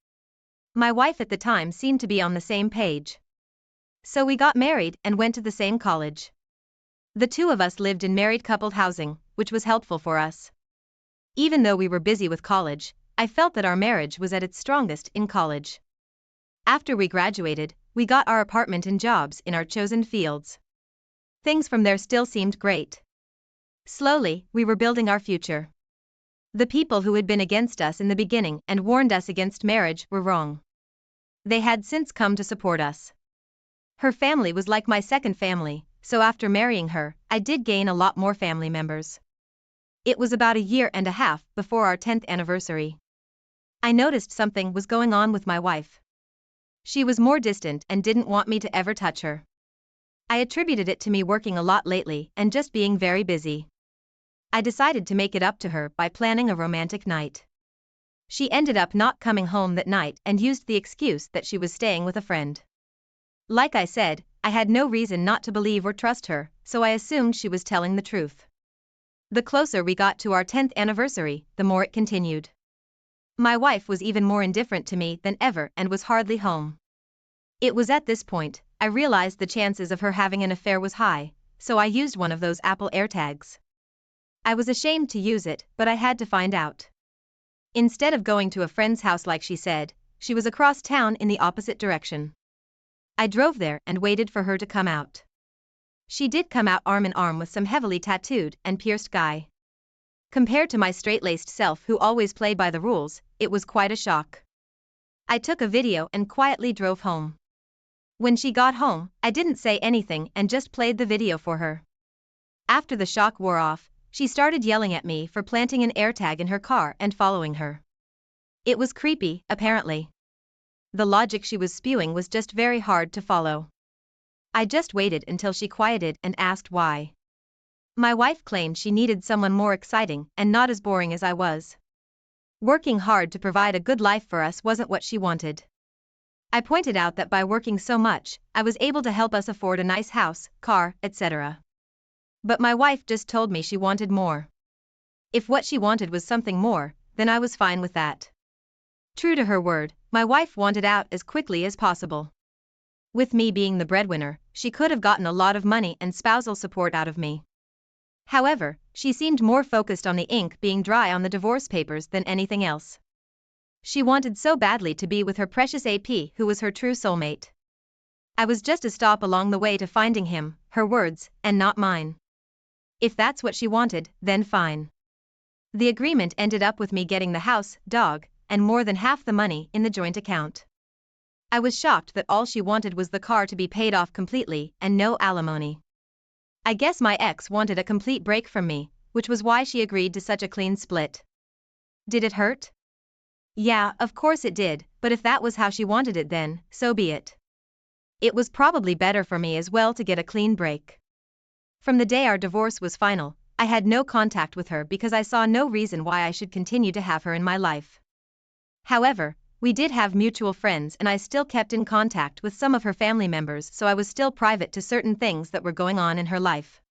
My wife at the time seemed to be on the same page. So we got married and went to the same college. The two of us lived in married coupled housing, which was helpful for us. Even though we were busy with college, I felt that our marriage was at its strongest in college. After we graduated, we got our apartment and jobs in our chosen fields. Things from there still seemed great. Slowly, we were building our future. The people who had been against us in the beginning and warned us against marriage were wrong. They had since come to support us. Her family was like my second family, so after marrying her, I did gain a lot more family members. It was about a year and a half before our 10th anniversary. I noticed something was going on with my wife. She was more distant and didn't want me to ever touch her. I attributed it to me working a lot lately and just being very busy. I decided to make it up to her by planning a romantic night. She ended up not coming home that night and used the excuse that she was staying with a friend. Like I said, I had no reason not to believe or trust her, so I assumed she was telling the truth. The closer we got to our 10th anniversary, the more it continued. My wife was even more indifferent to me than ever and was hardly home. It was at this point, I realized the chances of her having an affair was high, so I used one of those Apple AirTags. I was ashamed to use it, but I had to find out. Instead of going to a friend's house like she said, she was across town in the opposite direction. I drove there and waited for her to come out. She did come out arm in arm with some heavily tattooed and pierced guy. Compared to my straight-laced self who always played by the rules, it was quite a shock. I took a video and quietly drove home. When she got home, I didn't say anything and just played the video for her. After the shock wore off, she started yelling at me for planting an AirTag in her car and following her. It was creepy, apparently. the logic she was spewing was just very hard to follow. I just waited until she quieted and asked why. My wife claimed she needed someone more exciting and not as boring as I was. Working hard to provide a good life for us wasn't what she wanted. I pointed out that by working so much, I was able to help us afford a nice house, car, etc. But my wife just told me she wanted more. If what she wanted was something more, then I was fine with that. True to her word, my wife wanted out as quickly as possible. With me being the breadwinner, she could have gotten a lot of money and spousal support out of me. However, she seemed more focused on the ink being dry on the divorce papers than anything else. She wanted so badly to be with her precious AP, who was her true soulmate. I was just a stop along the way to finding him, her words, and not mine. If that's what she wanted, then fine. The agreement ended up with me getting the house, dog, and more than half the money in the joint account. I was shocked that all she wanted was the car to be paid off completely and no alimony. I guess my ex wanted a complete break from me, which was why she agreed to such a clean split. Did it hurt? Yeah, of course it did, but if that was how she wanted it then, so be it. It was probably better for me as well to get a clean break. From the day our divorce was final, I had no contact with her because I saw no reason why I should continue to have her in my life. However, we did have mutual friends and I still kept in contact with some of her family members, so I was still private to certain things that were going on in her life.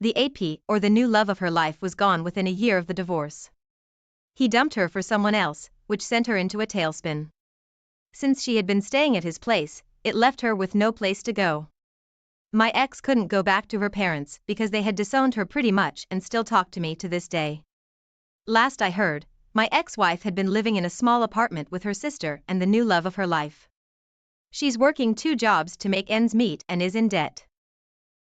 The AP, or the new love of her life, was gone within a year of the divorce. He dumped her for someone else, which sent her into a tailspin. Since she had been staying at his place, it left her with no place to go. My ex couldn't go back to her parents because they had disowned her pretty much and still talk to me to this day. Last I heard, my ex-wife had been living in a small apartment with her sister and the new love of her life. She's working 2 jobs to make ends meet and is in debt.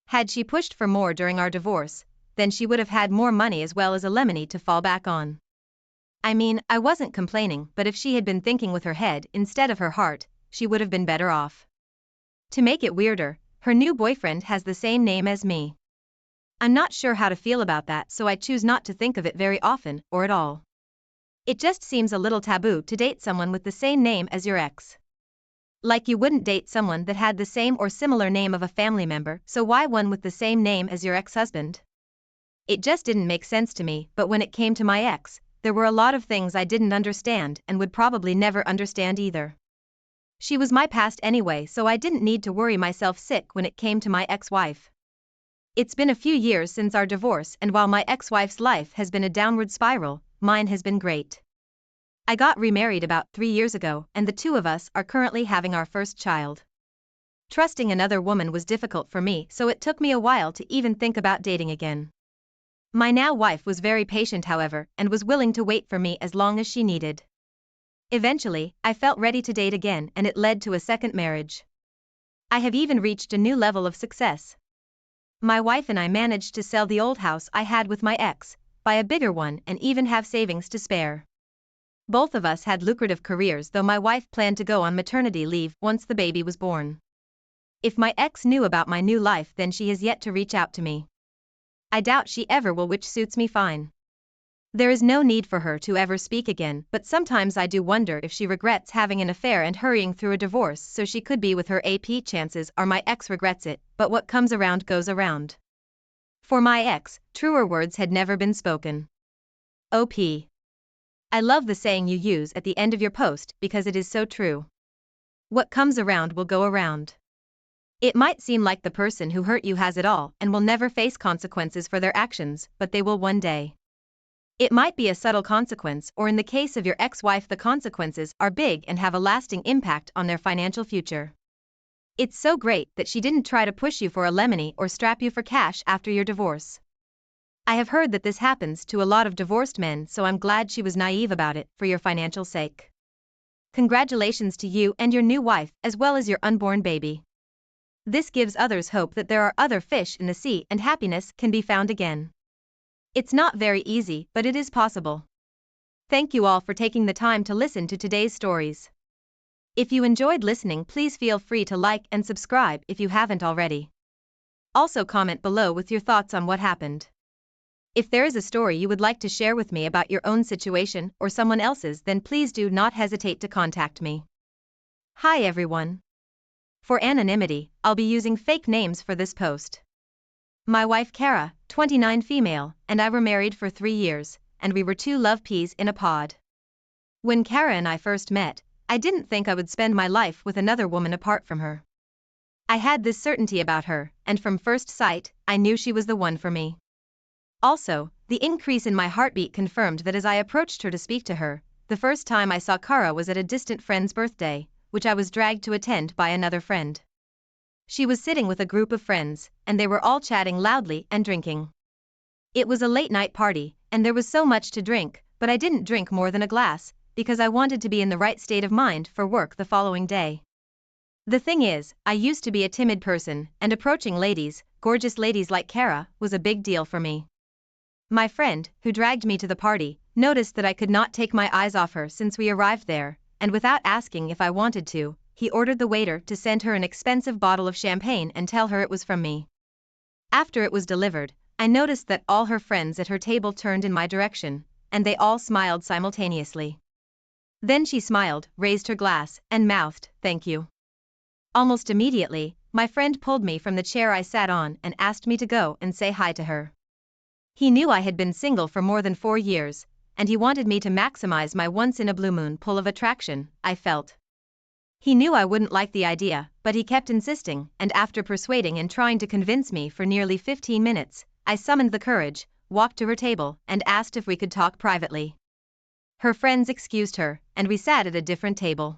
Had she pushed for more during our divorce, then she would have had more money as well as a lemony to fall back on. I mean, I wasn't complaining, but if she had been thinking with her head instead of her heart, she would have been better off. To make it weirder, her new boyfriend has the same name as me. I'm not sure how to feel about that, so I choose not to think of it very often, or at all. It just seems a little taboo to date someone with the same name as your ex. Like you wouldn't date someone that had the same or similar name of a family member, so why one with the same name as your ex-husband? It just didn't make sense to me, but when it came to my ex, there were a lot of things I didn't understand and would probably never understand either. She was my past anyway, so I didn't need to worry myself sick when it came to my ex-wife. It's been a few years since our divorce, and while my ex-wife's life has been a downward spiral, mine has been great. I got remarried about 3 years ago, and the 2 of us are currently having our first child. Trusting another woman was difficult for me, so it took me a while to even think about dating again. My now wife was very patient, however, and was willing to wait for me as long as she needed. Eventually, I felt ready to date again, and it led to a second marriage. I have even reached a new level of success. My wife and I managed to sell the old house I had with my ex, buy a bigger one, and even have savings to spare. Both of us had lucrative careers, though my wife planned to go on maternity leave once the baby was born. If my ex knew about my new life, then she has yet to reach out to me. I doubt she ever will, which suits me fine. There is no need for her to ever speak again, but sometimes I do wonder if she regrets having an affair and hurrying through a divorce so she could be with her AP. Chances are my ex regrets it, but what comes around goes around. For my ex, truer words had never been spoken. OP. I love the saying you use at the end of your post because it is so true. What comes around will go around. It might seem like the person who hurt you has it all and will never face consequences for their actions, but they will one day. It might be a subtle consequence, or in the case of your ex-wife, the consequences are big and have a lasting impact on their financial future. It's so great that she didn't try to push you for a lemony or strap you for cash after your divorce. I have heard that this happens to a lot of divorced men, so I'm glad she was naive about it for your financial sake. Congratulations to you and your new wife, as well as your unborn baby. This gives others hope that there are other fish in the sea and happiness can be found again. It's not very easy, but it is possible. Thank you all for taking the time to listen to today's stories. If you enjoyed listening, please feel free to like and subscribe if you haven't already. Also comment below with your thoughts on what happened. If there is a story you would like to share with me about your own situation or someone else's, then please do not hesitate to contact me. Hi everyone. For anonymity, I'll be using fake names for this post. My wife Kara, 29 female, and I were married for 3 years, and we were two love peas in a pod. When Kara and I first met, I didn't think I would spend my life with another woman apart from her. I had this certainty about her, and from first sight, I knew she was the one for me. Also, the increase in my heartbeat confirmed that as I approached her to speak to her, the first time I saw Kara was at a distant friend's birthday, which I was dragged to attend by another friend. She was sitting with a group of friends, and they were all chatting loudly and drinking. It was a late-night party, and there was so much to drink, but I didn't drink more than a glass, because I wanted to be in the right state of mind for work the following day. The thing is, I used to be a timid person, and approaching ladies, gorgeous ladies like Kara, was a big deal for me. My friend, who dragged me to the party, noticed that I could not take my eyes off her since we arrived there, and without asking if I wanted to, he ordered the waiter to send her an expensive bottle of champagne and tell her it was from me. After it was delivered, I noticed that all her friends at her table turned in my direction, and they all smiled simultaneously. Then she smiled, raised her glass, and mouthed, "Thank you." Almost immediately, my friend pulled me from the chair I sat on and asked me to go and say hi to her. He knew I had been single for more than 4 years, and he wanted me to maximize my once-in-a-blue-moon pull of attraction, I felt. He knew I wouldn't like the idea, but he kept insisting, and after persuading and trying to convince me for nearly 15 minutes, I summoned the courage, walked to her table, and asked if we could talk privately. Her friends excused her, and we sat at a different table.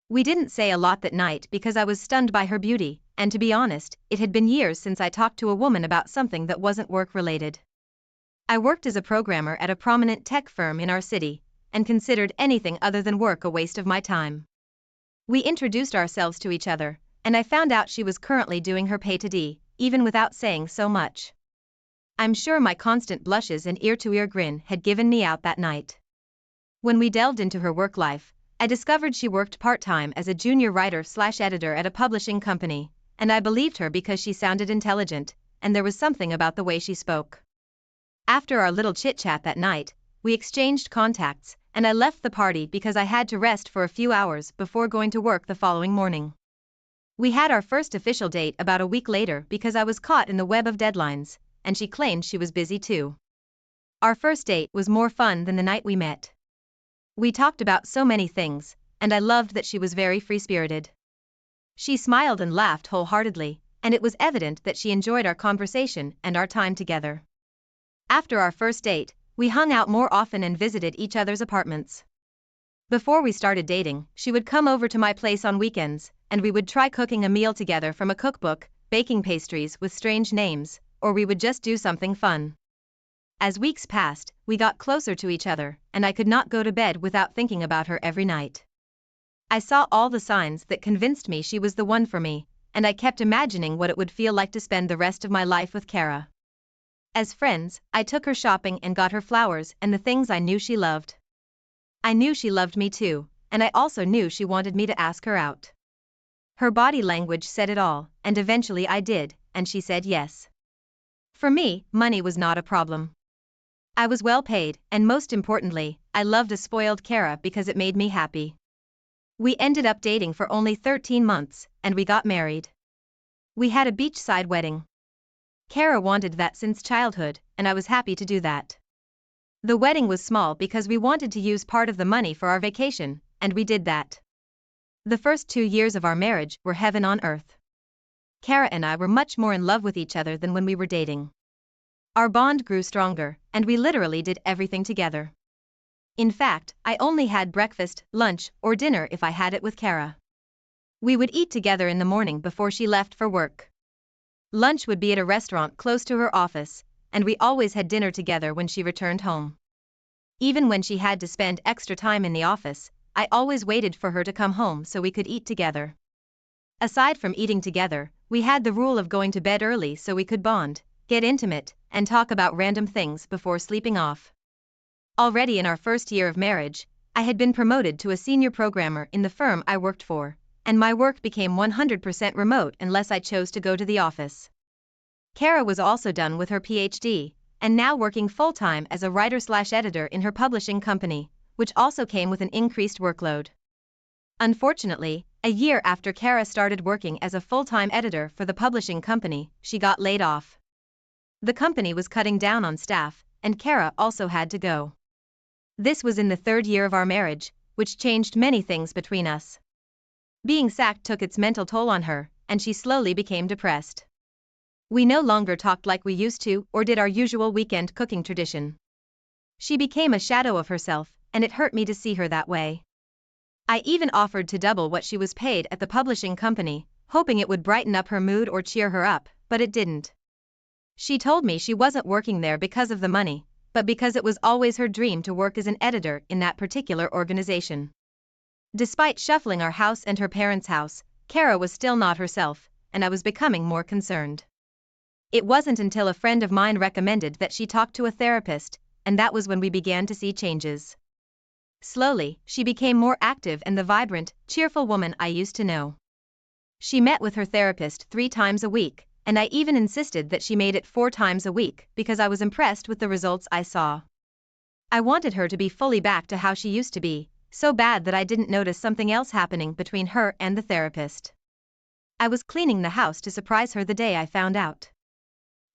We didn't say a lot that night because I was stunned by her beauty, and to be honest, it had been years since I talked to a woman about something that wasn't work-related. I worked as a programmer at a prominent tech firm in our city, and considered anything other than work a waste of my time. We introduced ourselves to each other, and I found out she was currently doing her PhD, even without saying so much. I'm sure my constant blushes and ear-to-ear grin had given me out that night. When we delved into her work life, I discovered she worked part-time as a junior writer/editor at a publishing company, and I believed her because she sounded intelligent, and there was something about the way she spoke. After our little chit-chat that night, we exchanged contacts, and I left the party because I had to rest for a few hours before going to work the following morning. We had our first official date about a week later because I was caught in the web of deadlines, and she claimed she was busy too. Our first date was more fun than the night we met. We talked about so many things, and I loved that she was very free-spirited. She smiled and laughed wholeheartedly, and it was evident that she enjoyed our conversation and our time together. After our first date, we hung out more often and visited each other's apartments. Before we started dating, she would come over to my place on weekends, and we would try cooking a meal together from a cookbook, baking pastries with strange names, or we would just do something fun. As weeks passed, we got closer to each other, and I could not go to bed without thinking about her every night. I saw all the signs that convinced me she was the one for me, and I kept imagining what it would feel like to spend the rest of my life with Kara. As friends, I took her shopping and got her flowers and the things I knew she loved. I knew she loved me too, and I also knew she wanted me to ask her out. Her body language said it all, and eventually I did, and she said yes. For me, money was not a problem. I was well paid, and most importantly, I loved a spoiled Kara because it made me happy. We ended up dating for only 13 months, and we got married. We had a beachside wedding. Kara wanted that since childhood, and I was happy to do that. The wedding was small because we wanted to use part of the money for our vacation, and we did that. The first 2 years of our marriage were heaven on earth. Kara and I were much more in love with each other than when we were dating. Our bond grew stronger, and we literally did everything together. In fact, I only had breakfast, lunch, or dinner if I had it with Kara. We would eat together in the morning before she left for work. Lunch would be at a restaurant close to her office, and we always had dinner together when she returned home. Even when she had to spend extra time in the office, I always waited for her to come home so we could eat together. Aside from eating together, we had the rule of going to bed early so we could bond, get intimate, and talk about random things before sleeping off. Already in our first year of marriage, I had been promoted to a senior programmer in the firm I worked for, and my work became 100% remote unless I chose to go to the office. Kara was also done with her PhD, and now working full-time as a writer/editor in her publishing company, which also came with an increased workload. Unfortunately, A year after Kara started working as a full-time editor for the publishing company, she got laid off. The company was cutting down on staff, and Kara also had to go. This was in the third year of our marriage, which changed many things between us. Being sacked took its mental toll on her, and she slowly became depressed. We no longer talked like we used to or did our usual weekend cooking tradition. She became a shadow of herself, and it hurt me to see her that way. I even offered to double what she was paid at the publishing company, hoping it would brighten up her mood or cheer her up, but it didn't. She told me she wasn't working there because of the money, but because it was always her dream to work as an editor in that particular organization. Despite shuffling our house and her parents' house, Kara was still not herself, and I was becoming more concerned. It wasn't until a friend of mine recommended that she talk to a therapist, and that was when we began to see changes. Slowly, she became more active and the vibrant, cheerful woman I used to know. She met with her therapist 3 times a week, and I even insisted that she made it 4 times a week because I was impressed with the results I saw. I wanted her to be fully back to how she used to be, so bad that I didn't notice something else happening between her and the therapist. I was cleaning the house to surprise her the day I found out.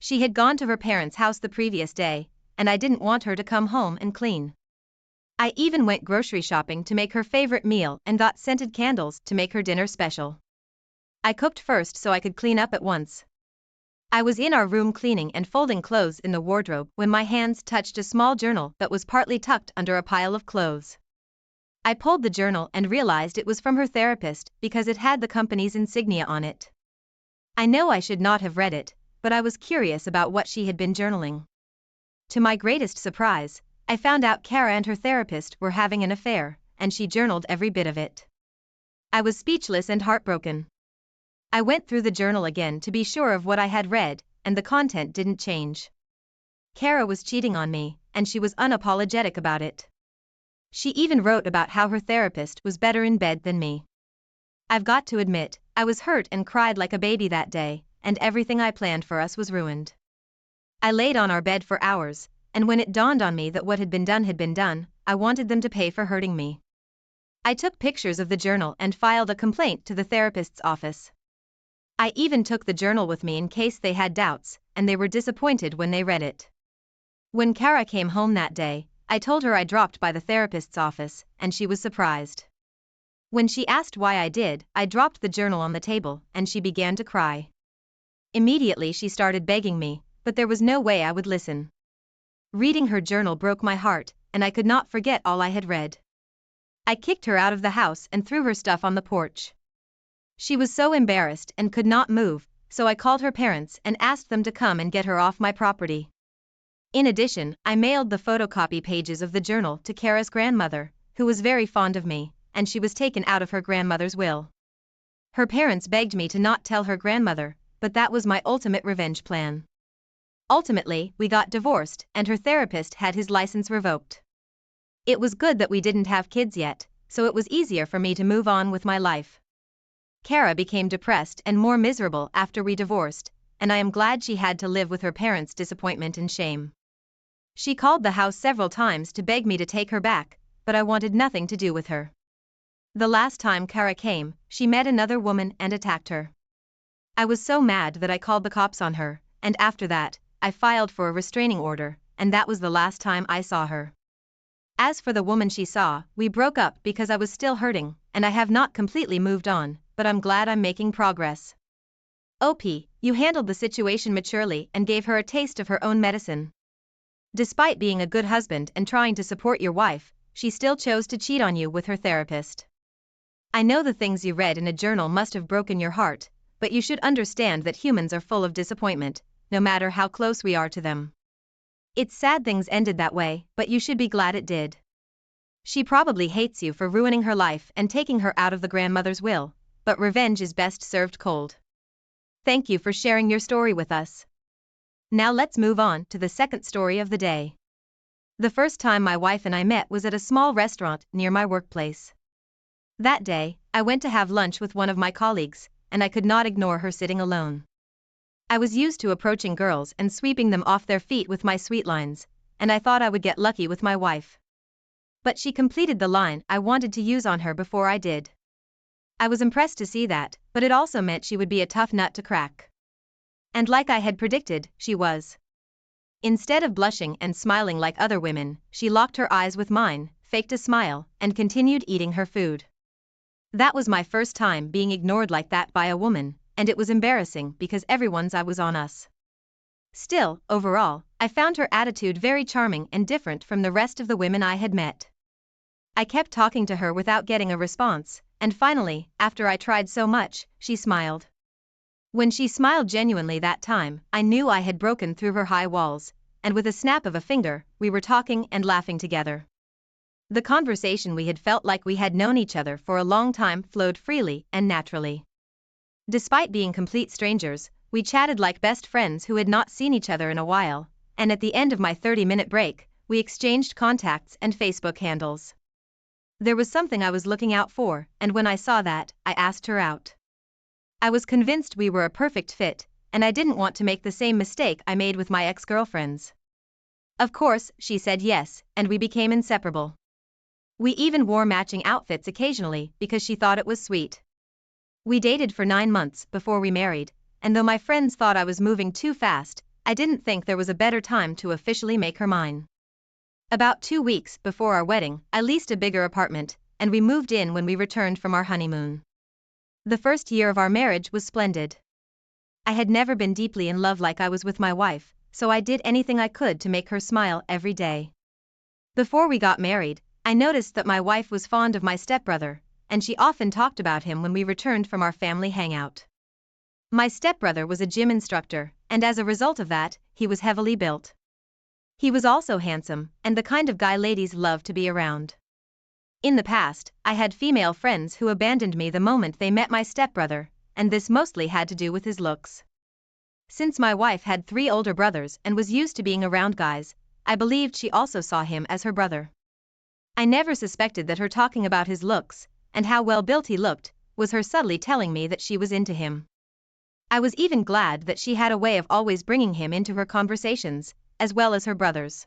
She had gone to her parents' house the previous day, and I didn't want her to come home and clean. I even went grocery shopping to make her favorite meal and got scented candles to make her dinner special. I cooked first so I could clean up at once. I was in our room cleaning and folding clothes in the wardrobe when my hands touched a small journal that was partly tucked under a pile of clothes. I pulled the journal and realized it was from her therapist because it had the company's insignia on it. I know I should not have read it, but I was curious about what she had been journaling. To my greatest surprise, I found out Kara and her therapist were having an affair, and she journaled every bit of it. I was speechless and heartbroken. I went through the journal again to be sure of what I had read, and the content didn't change. Kara was cheating on me, and she was unapologetic about it. She even wrote about how her therapist was better in bed than me. I've got to admit, I was hurt and cried like a baby that day, and everything I planned for us was ruined. I laid on our bed for hours, and when it dawned on me that what had been done, I wanted them to pay for hurting me. I took pictures of the journal and filed a complaint to the therapist's office. I even took the journal with me in case they had doubts, and they were disappointed when they read it. When Kara came home that day, I told her I dropped by the therapist's office, and she was surprised. When she asked why I did, I dropped the journal on the table, and she began to cry. Immediately she started begging me, but there was no way I would listen. Reading her journal broke my heart, and I could not forget all I had read. I kicked her out of the house and threw her stuff on the porch. She was so embarrassed and could not move, so I called her parents and asked them to come and get her off my property. In addition, I mailed the photocopy pages of the journal to Kara's grandmother, who was very fond of me, and she was taken out of her grandmother's will. Her parents begged me to not tell her grandmother, but that was my ultimate revenge plan. Ultimately, we got divorced, and her therapist had his license revoked. It was good that we didn't have kids yet, so it was easier for me to move on with my life. Kara became depressed and more miserable after we divorced, and I am glad she had to live with her parents' disappointment and shame. She called the house several times to beg me to take her back, but I wanted nothing to do with her. The last time Kara came, she met another woman and attacked her. I was so mad that I called the cops on her, and after that, I filed for a restraining order, and that was the last time I saw her. As for the woman she saw, we broke up because I was still hurting, and I have not completely moved on, but I'm glad I'm making progress. OP, you handled the situation maturely and gave her a taste of her own medicine. Despite being a good husband and trying to support your wife, she still chose to cheat on you with her therapist. I know the things you read in a journal must have broken your heart, but you should understand that humans are full of disappointment, no matter how close we are to them. It's sad things ended that way, but you should be glad it did. She probably hates you for ruining her life and taking her out of the grandmother's will, but revenge is best served cold. Thank you for sharing your story with us. Now let's move on to the second story of the day. The first time my wife and I met was at a small restaurant near my workplace. That day, I went to have lunch with one of my colleagues, and I could not ignore her sitting alone. I was used to approaching girls and sweeping them off their feet with my sweet lines, and I thought I would get lucky with my wife. But she completed the line I wanted to use on her before I did. I was impressed to see that, but it also meant she would be a tough nut to crack. And like I had predicted, she was. Instead of blushing and smiling like other women, she locked her eyes with mine, faked a smile, and continued eating her food. That was my first time being ignored like that by a woman, and it was embarrassing because everyone's eye was on us. Still, overall, I found her attitude very charming and different from the rest of the women I had met. I kept talking to her without getting a response, and finally, after I tried so much, she smiled. When she smiled genuinely that time, I knew I had broken through her high walls, and with a snap of a finger, we were talking and laughing together. The conversation we had felt like we had known each other for a long time flowed freely and naturally. Despite being complete strangers, we chatted like best friends who had not seen each other in a while, and at the end of my 30-minute break, we exchanged contacts and Facebook handles. There was something I was looking out for, and when I saw that, I asked her out. I was convinced we were a perfect fit, and I didn't want to make the same mistake I made with my ex-girlfriends. Of course, she said yes, and we became inseparable. We even wore matching outfits occasionally because she thought it was sweet. We dated for 9 months before we married, and though my friends thought I was moving too fast, I didn't think there was a better time to officially make her mine. About 2 weeks before our wedding, I leased a bigger apartment, and we moved in when we returned from our honeymoon. The first year of our marriage was splendid. I had never been deeply in love like I was with my wife, so I did anything I could to make her smile every day. Before we got married, I noticed that my wife was fond of my stepbrother, and she often talked about him when we returned from our family hangout. My stepbrother was a gym instructor, and as a result of that, he was heavily built. He was also handsome, and the kind of guy ladies love to be around. In the past, I had female friends who abandoned me the moment they met my stepbrother, and this mostly had to do with his looks. Since my wife had 3 older brothers and was used to being around guys, I believed she also saw him as her brother. I never suspected that her talking about his looks, and how well built he looked, was her subtly telling me that she was into him. I was even glad that she had a way of always bringing him into her conversations, as well as her brothers.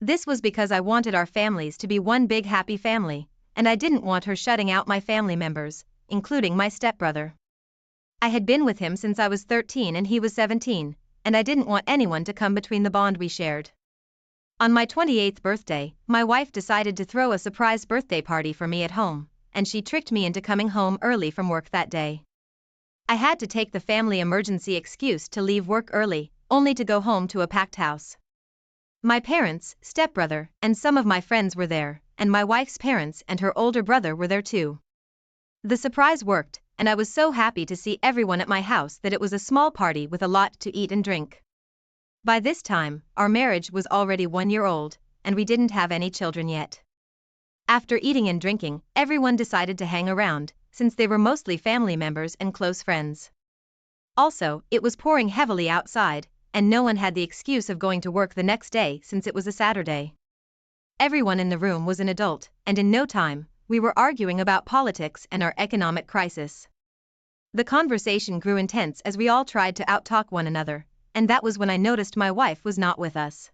This was because I wanted our families to be one big happy family, and I didn't want her shutting out my family members, including my stepbrother. I had been with him since I was 13 and he was 17, and I didn't want anyone to come between the bond we shared. On my 28th birthday, my wife decided to throw a surprise birthday party for me at home, and she tricked me into coming home early from work that day. I had to take the family emergency excuse to leave work early, only to go home to a packed house. My parents, stepbrother, and some of my friends were there, and my wife's parents and her older brother were there too. The surprise worked, and I was so happy to see everyone at my house that it was a small party with a lot to eat and drink. By this time, our marriage was already 1 year old, and we didn't have any children yet. After eating and drinking, everyone decided to hang around, since they were mostly family members and close friends. Also, it was pouring heavily outside, and no one had the excuse of going to work the next day since it was a Saturday. Everyone in the room was an adult, and in no time, we were arguing about politics and our economic crisis. The conversation grew intense as we all tried to outtalk one another, and that was when I noticed my wife was not with us.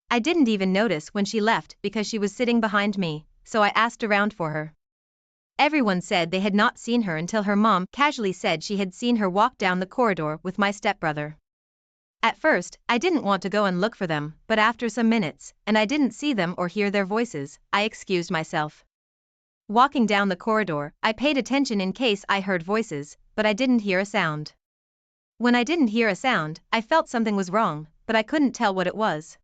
I didn't even notice when she left because she was sitting behind me, so I asked around for her. Everyone said they had not seen her until her mom casually said she had seen her walk down the corridor with my stepbrother. At first, I didn't want to go and look for them, but after some minutes, and I didn't see them or hear their voices, I excused myself. Walking down the corridor, I paid attention in case I heard voices, but I didn't hear a sound. When I didn't hear a sound, I felt something was wrong, but I couldn't tell what it was.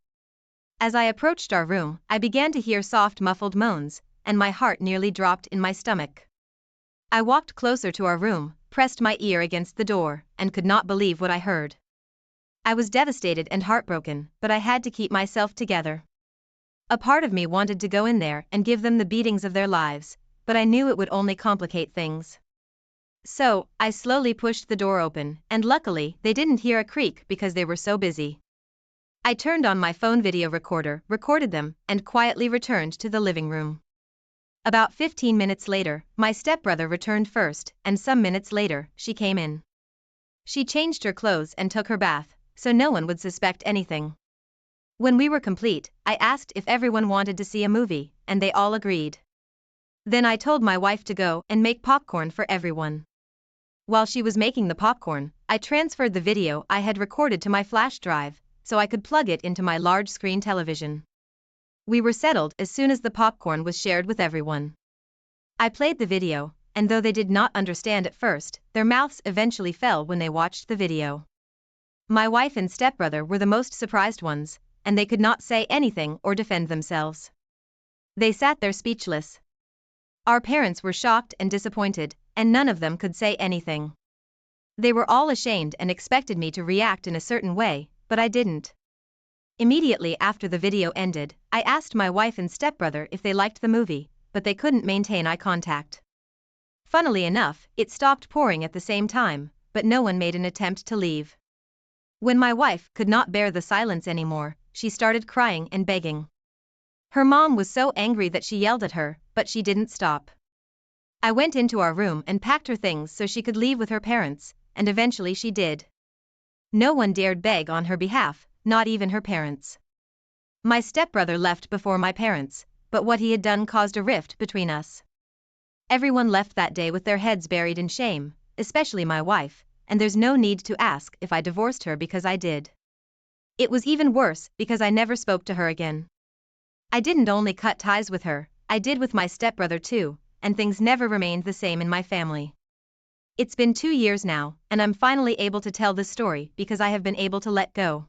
As I approached our room, I began to hear soft muffled moans, and my heart nearly dropped in my stomach. I walked closer to our room, pressed my ear against the door, and could not believe what I heard. I was devastated and heartbroken, but I had to keep myself together. A part of me wanted to go in there and give them the beatings of their lives, but I knew it would only complicate things. So, I slowly pushed the door open, and luckily, they didn't hear a creak because they were so busy. I turned on my phone video recorder, recorded them, and quietly returned to the living room. About 15 minutes later, my stepbrother returned first, and some minutes later, she came in. She changed her clothes and took her bath, so no one would suspect anything. When we were complete, I asked if everyone wanted to see a movie, and they all agreed. Then I told my wife to go and make popcorn for everyone. While she was making the popcorn, I transferred the video I had recorded to my flash drive, so I could plug it into my large screen television. We were settled as soon as the popcorn was shared with everyone. I played the video, and though they did not understand at first, their mouths eventually fell when they watched the video. My wife and stepbrother were the most surprised ones, and they could not say anything or defend themselves. They sat there speechless. Our parents were shocked and disappointed, and none of them could say anything. They were all ashamed and expected me to react in a certain way, but I didn't. Immediately after the video ended, I asked my wife and stepbrother if they liked the movie, but they couldn't maintain eye contact. Funnily enough, it stopped pouring at the same time, but no one made an attempt to leave. When my wife could not bear the silence anymore, she started crying and begging. Her mom was so angry that she yelled at her, but she didn't stop. I went into our room and packed her things so she could leave with her parents, and eventually she did. No one dared beg on her behalf, not even her parents. My stepbrother left before my parents, but what he had done caused a rift between us. Everyone left that day with their heads buried in shame, especially my wife, and there's no need to ask if I divorced her because I did. It was even worse because I never spoke to her again. I didn't only cut ties with her, I did with my stepbrother too, and things never remained the same in my family. It's been 2 years now, and I'm finally able to tell this story because I have been able to let go.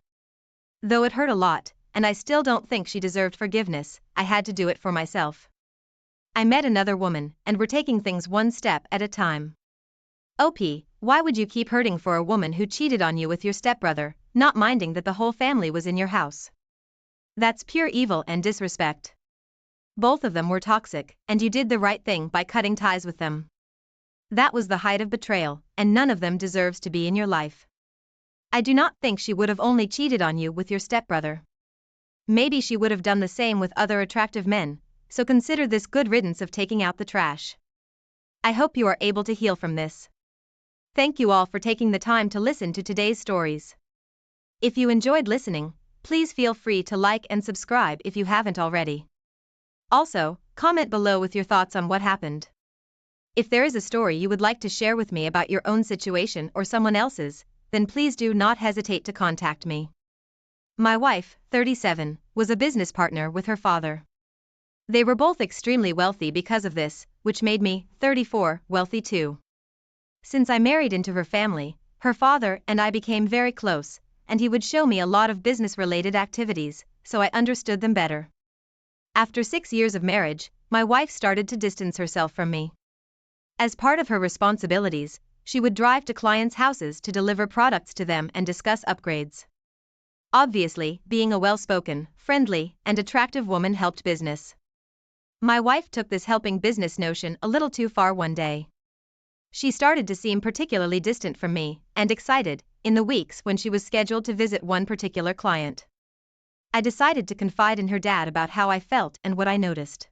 Though it hurt a lot, and I still don't think she deserved forgiveness, I had to do it for myself. I met another woman, and we're taking things one step at a time. OP, why would you keep hurting for a woman who cheated on you with your stepbrother, not minding that the whole family was in your house? That's pure evil and disrespect. Both of them were toxic, and you did the right thing by cutting ties with them. That was the height of betrayal, and none of them deserves to be in your life. I do not think she would have only cheated on you with your stepbrother. Maybe she would have done the same with other attractive men, so consider this good riddance of taking out the trash. I hope you are able to heal from this. Thank you all for taking the time to listen to today's stories. If you enjoyed listening, please feel free to like and subscribe if you haven't already. Also, comment below with your thoughts on what happened. If there is a story you would like to share with me about your own situation or someone else's, then please do not hesitate to contact me. My wife, 37, was a business partner with her father. They were both extremely wealthy because of this, which made me, 34, wealthy too. Since I married into her family, her father and I became very close, and he would show me a lot of business-related activities, so I understood them better. After 6 years of marriage, my wife started to distance herself from me. As part of her responsibilities, she would drive to clients' houses to deliver products to them and discuss upgrades. Obviously, being a well-spoken, friendly, and attractive woman helped business. My wife took this helping business notion a little too far one day. She started to seem particularly distant from me, and excited, in the weeks when she was scheduled to visit one particular client. I decided to confide in her dad about how I felt and what I noticed.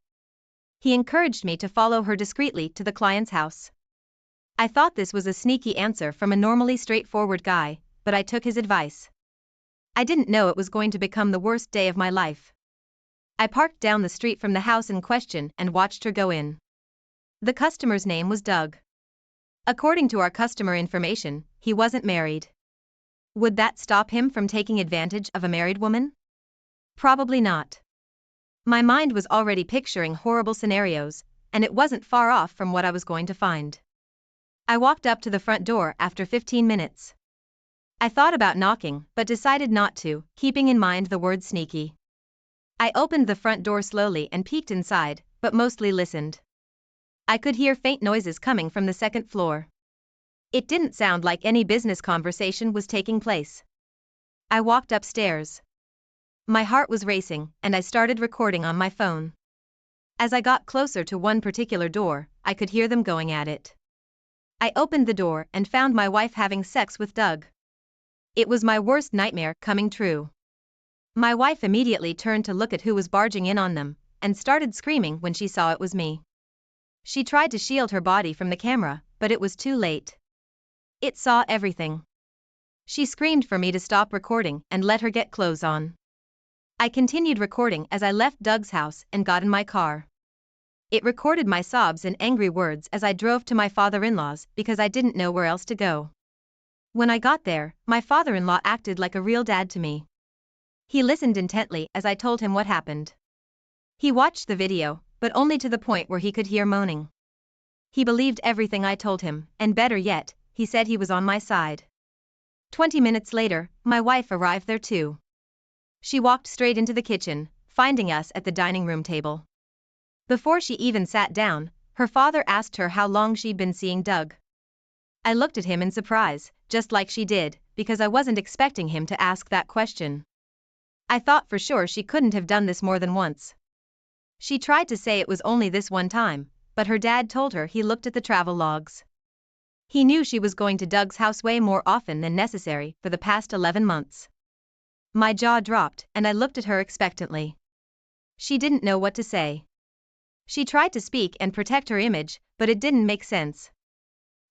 He encouraged me to follow her discreetly to the client's house. I thought this was a sneaky answer from a normally straightforward guy, but I took his advice. I didn't know it was going to become the worst day of my life. I parked down the street from the house in question and watched her go in. The customer's name was Doug. According to our customer information, he wasn't married. Would that stop him from taking advantage of a married woman? Probably not. My mind was already picturing horrible scenarios, and it wasn't far off from what I was going to find. I walked up to the front door after 15 minutes. I thought about knocking, but decided not to, keeping in mind the word sneaky. I opened the front door slowly and peeked inside, but mostly listened. I could hear faint noises coming from the second floor. It didn't sound like any business conversation was taking place. I walked upstairs. My heart was racing, and I started recording on my phone. As I got closer to one particular door, I could hear them going at it. I opened the door and found my wife having sex with Doug. It was my worst nightmare coming true. My wife immediately turned to look at who was barging in on them, and started screaming when she saw it was me. She tried to shield her body from the camera, but it was too late. It saw everything. She screamed for me to stop recording and let her get clothes on. I continued recording as I left Doug's house and got in my car. It recorded my sobs and angry words as I drove to my father-in-law's because I didn't know where else to go. When I got there, my father-in-law acted like a real dad to me. He listened intently as I told him what happened. He watched the video, but only to the point where he could hear moaning. He believed everything I told him, and better yet, he said he was on my side. 20 minutes later, my wife arrived there too. She walked straight into the kitchen, finding us at the dining room table. Before she even sat down, her father asked her how long she'd been seeing Doug. I looked at him in surprise, just like she did, because I wasn't expecting him to ask that question. I thought for sure she couldn't have done this more than once. She tried to say it was only this one time, but her dad told her he looked at the travel logs. He knew she was going to Doug's house way more often than necessary for the past 11 months. My jaw dropped, and I looked at her expectantly. She didn't know what to say. She tried to speak and protect her image, but it didn't make sense.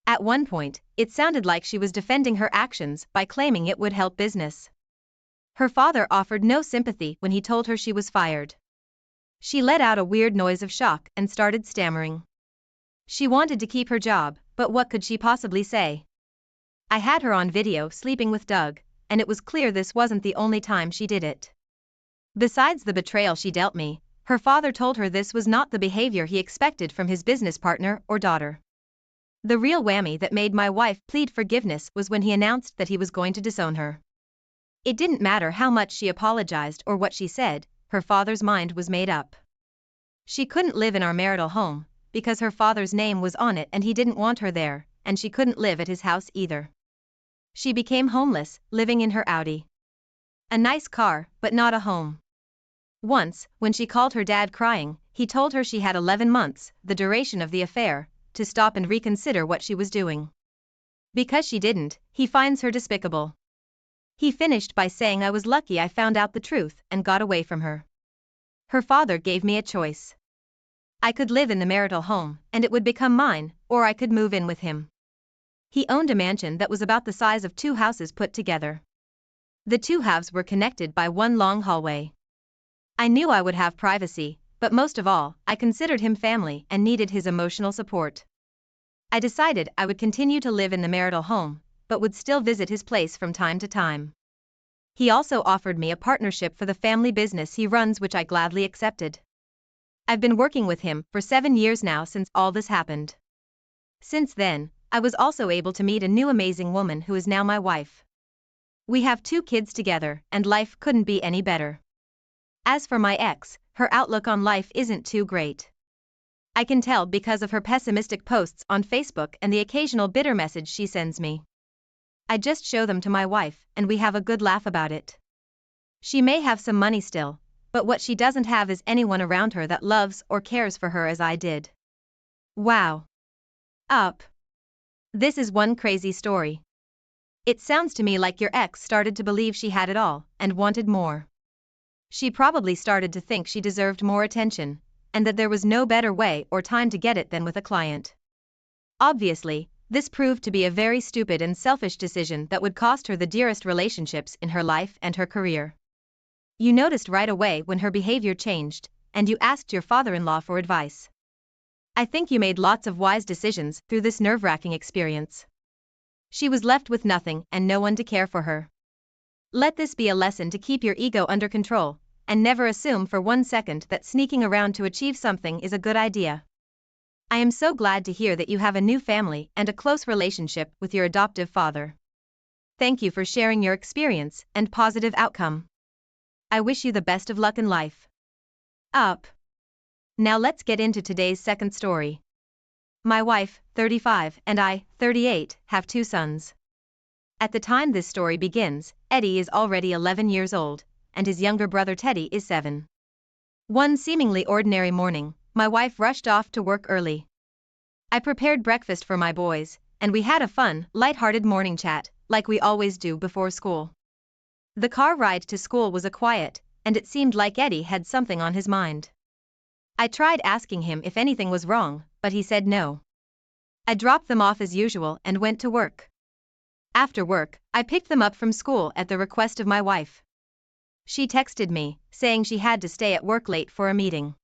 At one point, it sounded like she was defending her actions by claiming it would help business. Her father offered no sympathy when he told her she was fired. She let out a weird noise of shock and started stammering. She wanted to keep her job, but what could she possibly say? I had her on video sleeping with Doug, and it was clear this wasn't the only time she did it. Besides the betrayal she dealt me, her father told her this was not the behavior he expected from his business partner or daughter. The real whammy that made my wife plead forgiveness was when he announced that he was going to disown her. It didn't matter how much she apologized or what she said, her father's mind was made up. She couldn't live in our marital home, because her father's name was on it and he didn't want her there, and she couldn't live at his house either. She became homeless, living in her Audi. A nice car, but not a home. Once, when she called her dad crying, he told her she had 11 months, the duration of the affair, to stop and reconsider what she was doing. Because she didn't, he finds her despicable. He finished by saying I was lucky I found out the truth and got away from her. Her father gave me a choice. I could live in the marital home, and it would become mine, or I could move in with him. He owned a mansion that was about the size of 2 houses put together. The 2 halves were connected by one long hallway. I knew I would have privacy, but most of all, I considered him family and needed his emotional support. I decided I would continue to live in the marital home, but would still visit his place from time to time. He also offered me a partnership for the family business he runs, which I gladly accepted. I've been working with him for 7 years now since all this happened. Since then, I was also able to meet a new amazing woman who is now my wife. We have 2 kids together, and life couldn't be any better. As for my ex, her outlook on life isn't too great. I can tell because of her pessimistic posts on Facebook and the occasional bitter message she sends me. I just show them to my wife, and we have a good laugh about it. She may have some money still, but what she doesn't have is anyone around her that loves or cares for her as I did. Wow. Up. This is one crazy story. It sounds to me like your ex started to believe she had it all and wanted more. She probably started to think she deserved more attention, and that there was no better way or time to get it than with a client. Obviously, this proved to be a very stupid and selfish decision that would cost her the dearest relationships in her life and her career. You noticed right away when her behavior changed, and you asked your father-in-law for advice. I think you made lots of wise decisions through this nerve-wracking experience. She was left with nothing and no one to care for her. Let this be a lesson to keep your ego under control, and never assume for 1 second that sneaking around to achieve something is a good idea. I am so glad to hear that you have a new family and a close relationship with your adoptive father. Thank you for sharing your experience and positive outcome. I wish you the best of luck in life. Up. Now let's get into today's second story. My wife, 35, and I, 38, have 2 sons. At the time this story begins, Eddie is already 11 years old, and his younger brother Teddy is 7. One seemingly ordinary morning, my wife rushed off to work early. I prepared breakfast for my boys, and we had a fun, light-hearted morning chat, like we always do before school. The car ride to school was a quiet, and it seemed like Eddie had something on his mind. I tried asking him if anything was wrong, but he said no. I dropped them off as usual and went to work. After work, I picked them up from school at the request of my wife. She texted me, saying she had to stay at work late for a meeting.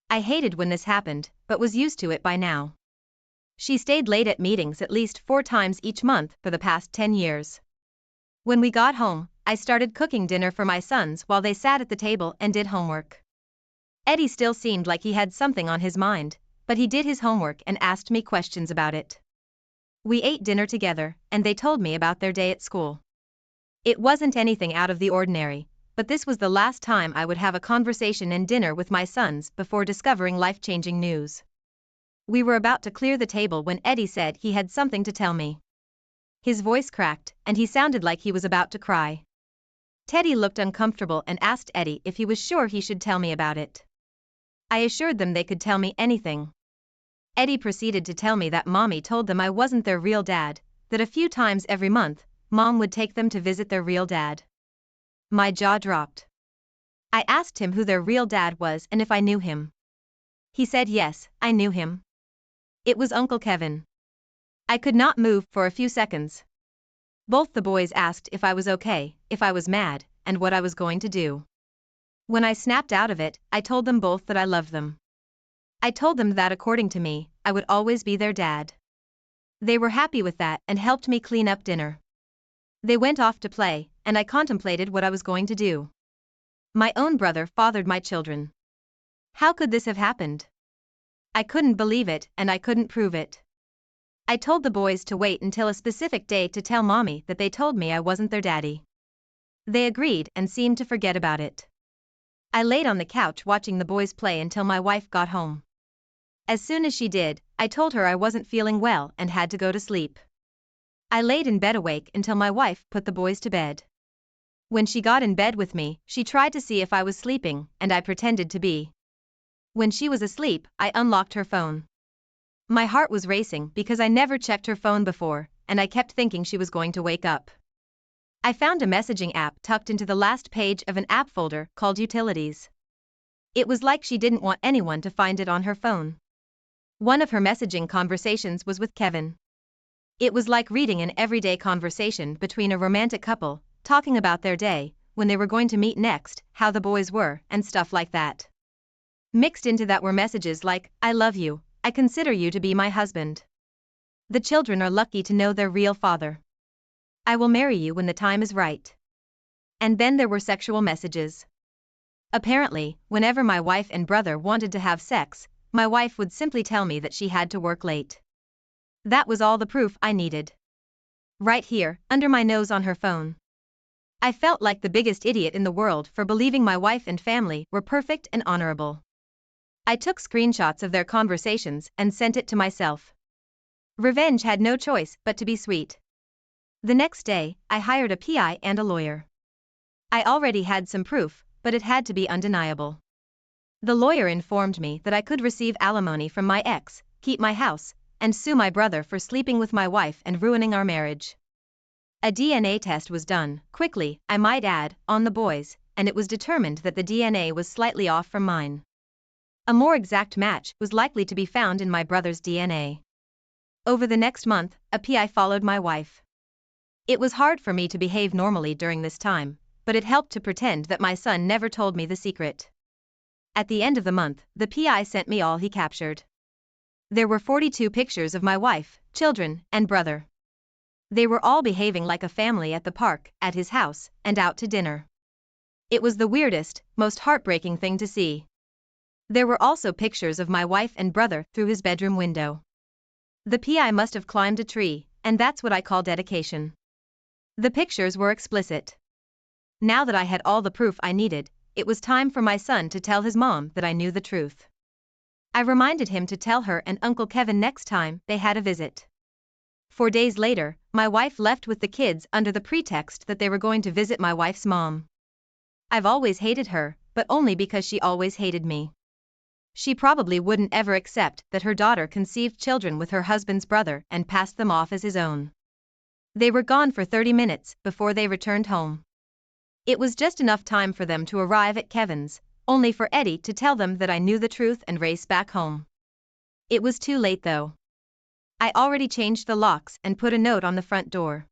I hated when this happened, but was used to it by now. She stayed late at meetings at least 4 times each month for the past 10 years. When we got home, I started cooking dinner for my sons while they sat at the table and did homework. Eddie still seemed like he had something on his mind, but he did his homework and asked me questions about it. We ate dinner together, and they told me about their day at school. It wasn't anything out of the ordinary, but this was the last time I would have a conversation and dinner with my sons before discovering life-changing news. We were about to clear the table when Eddie said he had something to tell me. His voice cracked, and he sounded like he was about to cry. Teddy looked uncomfortable and asked Eddie if he was sure he should tell me about it. I assured them they could tell me anything. Eddie proceeded to tell me that Mommy told them I wasn't their real dad, that a few times every month, Mom would take them to visit their real dad. My jaw dropped. I asked him who their real dad was and if I knew him. He said yes, I knew him. It was Uncle Kevin. I could not move for a few seconds. Both the boys asked if I was okay, if I was mad, and what I was going to do. When I snapped out of it, I told them both that I loved them. I told them that according to me, I would always be their dad. They were happy with that and helped me clean up dinner. They went off to play, and I contemplated what I was going to do. My own brother fathered my children. How could this have happened? I couldn't believe it, and I couldn't prove it. I told the boys to wait until a specific day to tell Mommy that they told me I wasn't their daddy. They agreed and seemed to forget about it. I laid on the couch watching the boys play until my wife got home. As soon as she did, I told her I wasn't feeling well and had to go to sleep. I laid in bed awake until my wife put the boys to bed. When she got in bed with me, she tried to see if I was sleeping, and I pretended to be. When she was asleep, I unlocked her phone. My heart was racing because I never checked her phone before, and I kept thinking she was going to wake up. I found a messaging app tucked into the last page of an app folder called Utilities. It was like she didn't want anyone to find it on her phone. One of her messaging conversations was with Kevin. It was like reading an everyday conversation between a romantic couple, talking about their day, when they were going to meet next, how the boys were, and stuff like that. Mixed into that were messages like, I love you, I consider you to be my husband. The children are lucky to know their real father. I will marry you when the time is right. And then there were sexual messages. Apparently, whenever my wife and brother wanted to have sex, my wife would simply tell me that she had to work late. That was all the proof I needed. Right here, under my nose on her phone. I felt like the biggest idiot in the world for believing my wife and family were perfect and honorable. I took screenshots of their conversations and sent it to myself. Revenge had no choice but to be sweet. The next day, I hired a PI and a lawyer. I already had some proof, but it had to be undeniable. The lawyer informed me that I could receive alimony from my ex, keep my house, and sue my brother for sleeping with my wife and ruining our marriage. A DNA test was done, quickly, I might add, on the boys, and it was determined that the DNA was slightly off from mine. A more exact match was likely to be found in my brother's DNA. Over the next month, a PI followed my wife. It was hard for me to behave normally during this time, but it helped to pretend that my son never told me the secret. At the end of the month, the PI sent me all he captured. There were 42 pictures of my wife, children, and brother. They were all behaving like a family at the park, at his house, and out to dinner. It was the weirdest, most heartbreaking thing to see. There were also pictures of my wife and brother through his bedroom window. The PI must have climbed a tree, and that's what I call dedication. The pictures were explicit. Now that I had all the proof I needed, it was time for my son to tell his mom that I knew the truth. I reminded him to tell her and Uncle Kevin next time they had a visit. 4 days later, my wife left with the kids under the pretext that they were going to visit my wife's mom. I've always hated her, but only because she always hated me. She probably wouldn't ever accept that her daughter conceived children with her husband's brother and passed them off as his own. They were gone for 30 minutes before they returned home. It was just enough time for them to arrive at Kevin's, only for Eddie to tell them that I knew the truth and race back home. It was too late though. I already changed the locks and put a note on the front door.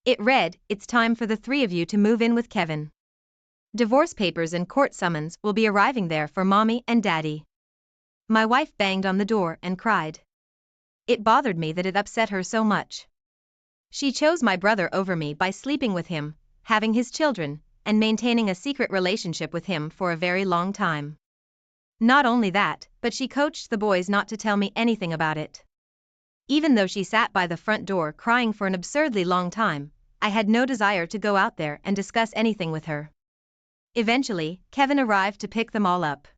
It read, "It's time for the 3 of you to move in with Kevin. Divorce papers and court summons will be arriving there for Mommy and Daddy." My wife banged on the door and cried. It bothered me that it upset her so much. She chose my brother over me by sleeping with him, having his children, and maintaining a secret relationship with him for a very long time. Not only that, but she coached the boys not to tell me anything about it. Even though she sat by the front door crying for an absurdly long time, I had no desire to go out there and discuss anything with her. Eventually, Kevin arrived to pick them all up.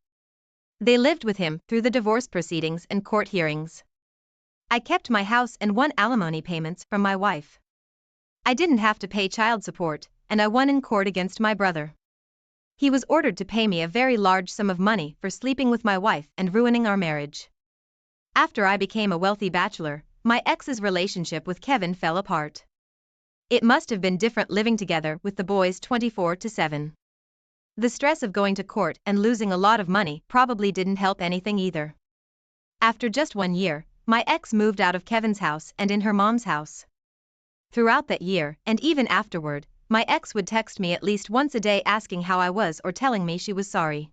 They lived with him through the divorce proceedings and court hearings. I kept my house and won alimony payments from my wife. I didn't have to pay child support, and I won in court against my brother. He was ordered to pay me a very large sum of money for sleeping with my wife and ruining our marriage. After I became a wealthy bachelor, my ex's relationship with Kevin fell apart. It must have been different living together with the boys 24/7. The stress of going to court and losing a lot of money probably didn't help anything either. After just 1 year, my ex moved out of Kevin's house and in her mom's house. Throughout that year, and even afterward, my ex would text me at least once a day asking how I was or telling me she was sorry.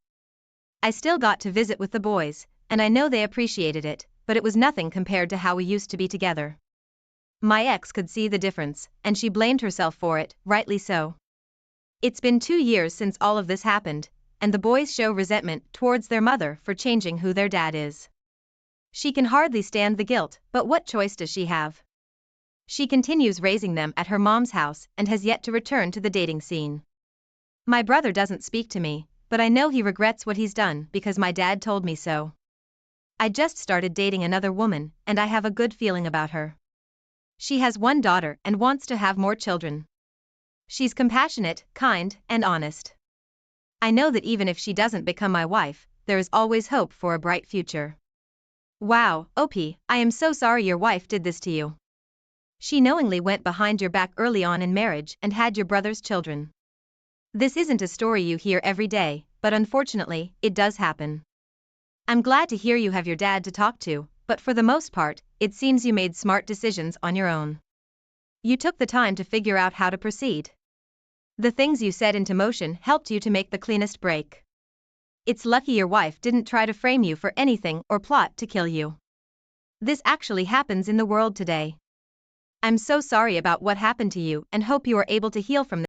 I still got to visit with the boys, and I know they appreciated it, but it was nothing compared to how we used to be together. My ex could see the difference, and she blamed herself for it, rightly so. It's been 2 years since all of this happened, and the boys show resentment towards their mother for changing who their dad is. She can hardly stand the guilt, but what choice does she have? She continues raising them at her mom's house and has yet to return to the dating scene. My brother doesn't speak to me, but I know he regrets what he's done because my dad told me so. I just started dating another woman, and I have a good feeling about her. She has 1 daughter and wants to have more children. She's compassionate, kind, and honest. I know that even if she doesn't become my wife, there is always hope for a bright future. Wow, OP, I am so sorry your wife did this to you. She knowingly went behind your back early on in marriage and had your brother's children. This isn't a story you hear every day, but unfortunately, it does happen. I'm glad to hear you have your dad to talk to, but for the most part, it seems you made smart decisions on your own. You took the time to figure out how to proceed. The things you set into motion helped you to make the cleanest break. It's lucky your wife didn't try to frame you for anything or plot to kill you. This actually happens in the world today. I'm so sorry about what happened to you and hope you are able to heal from this.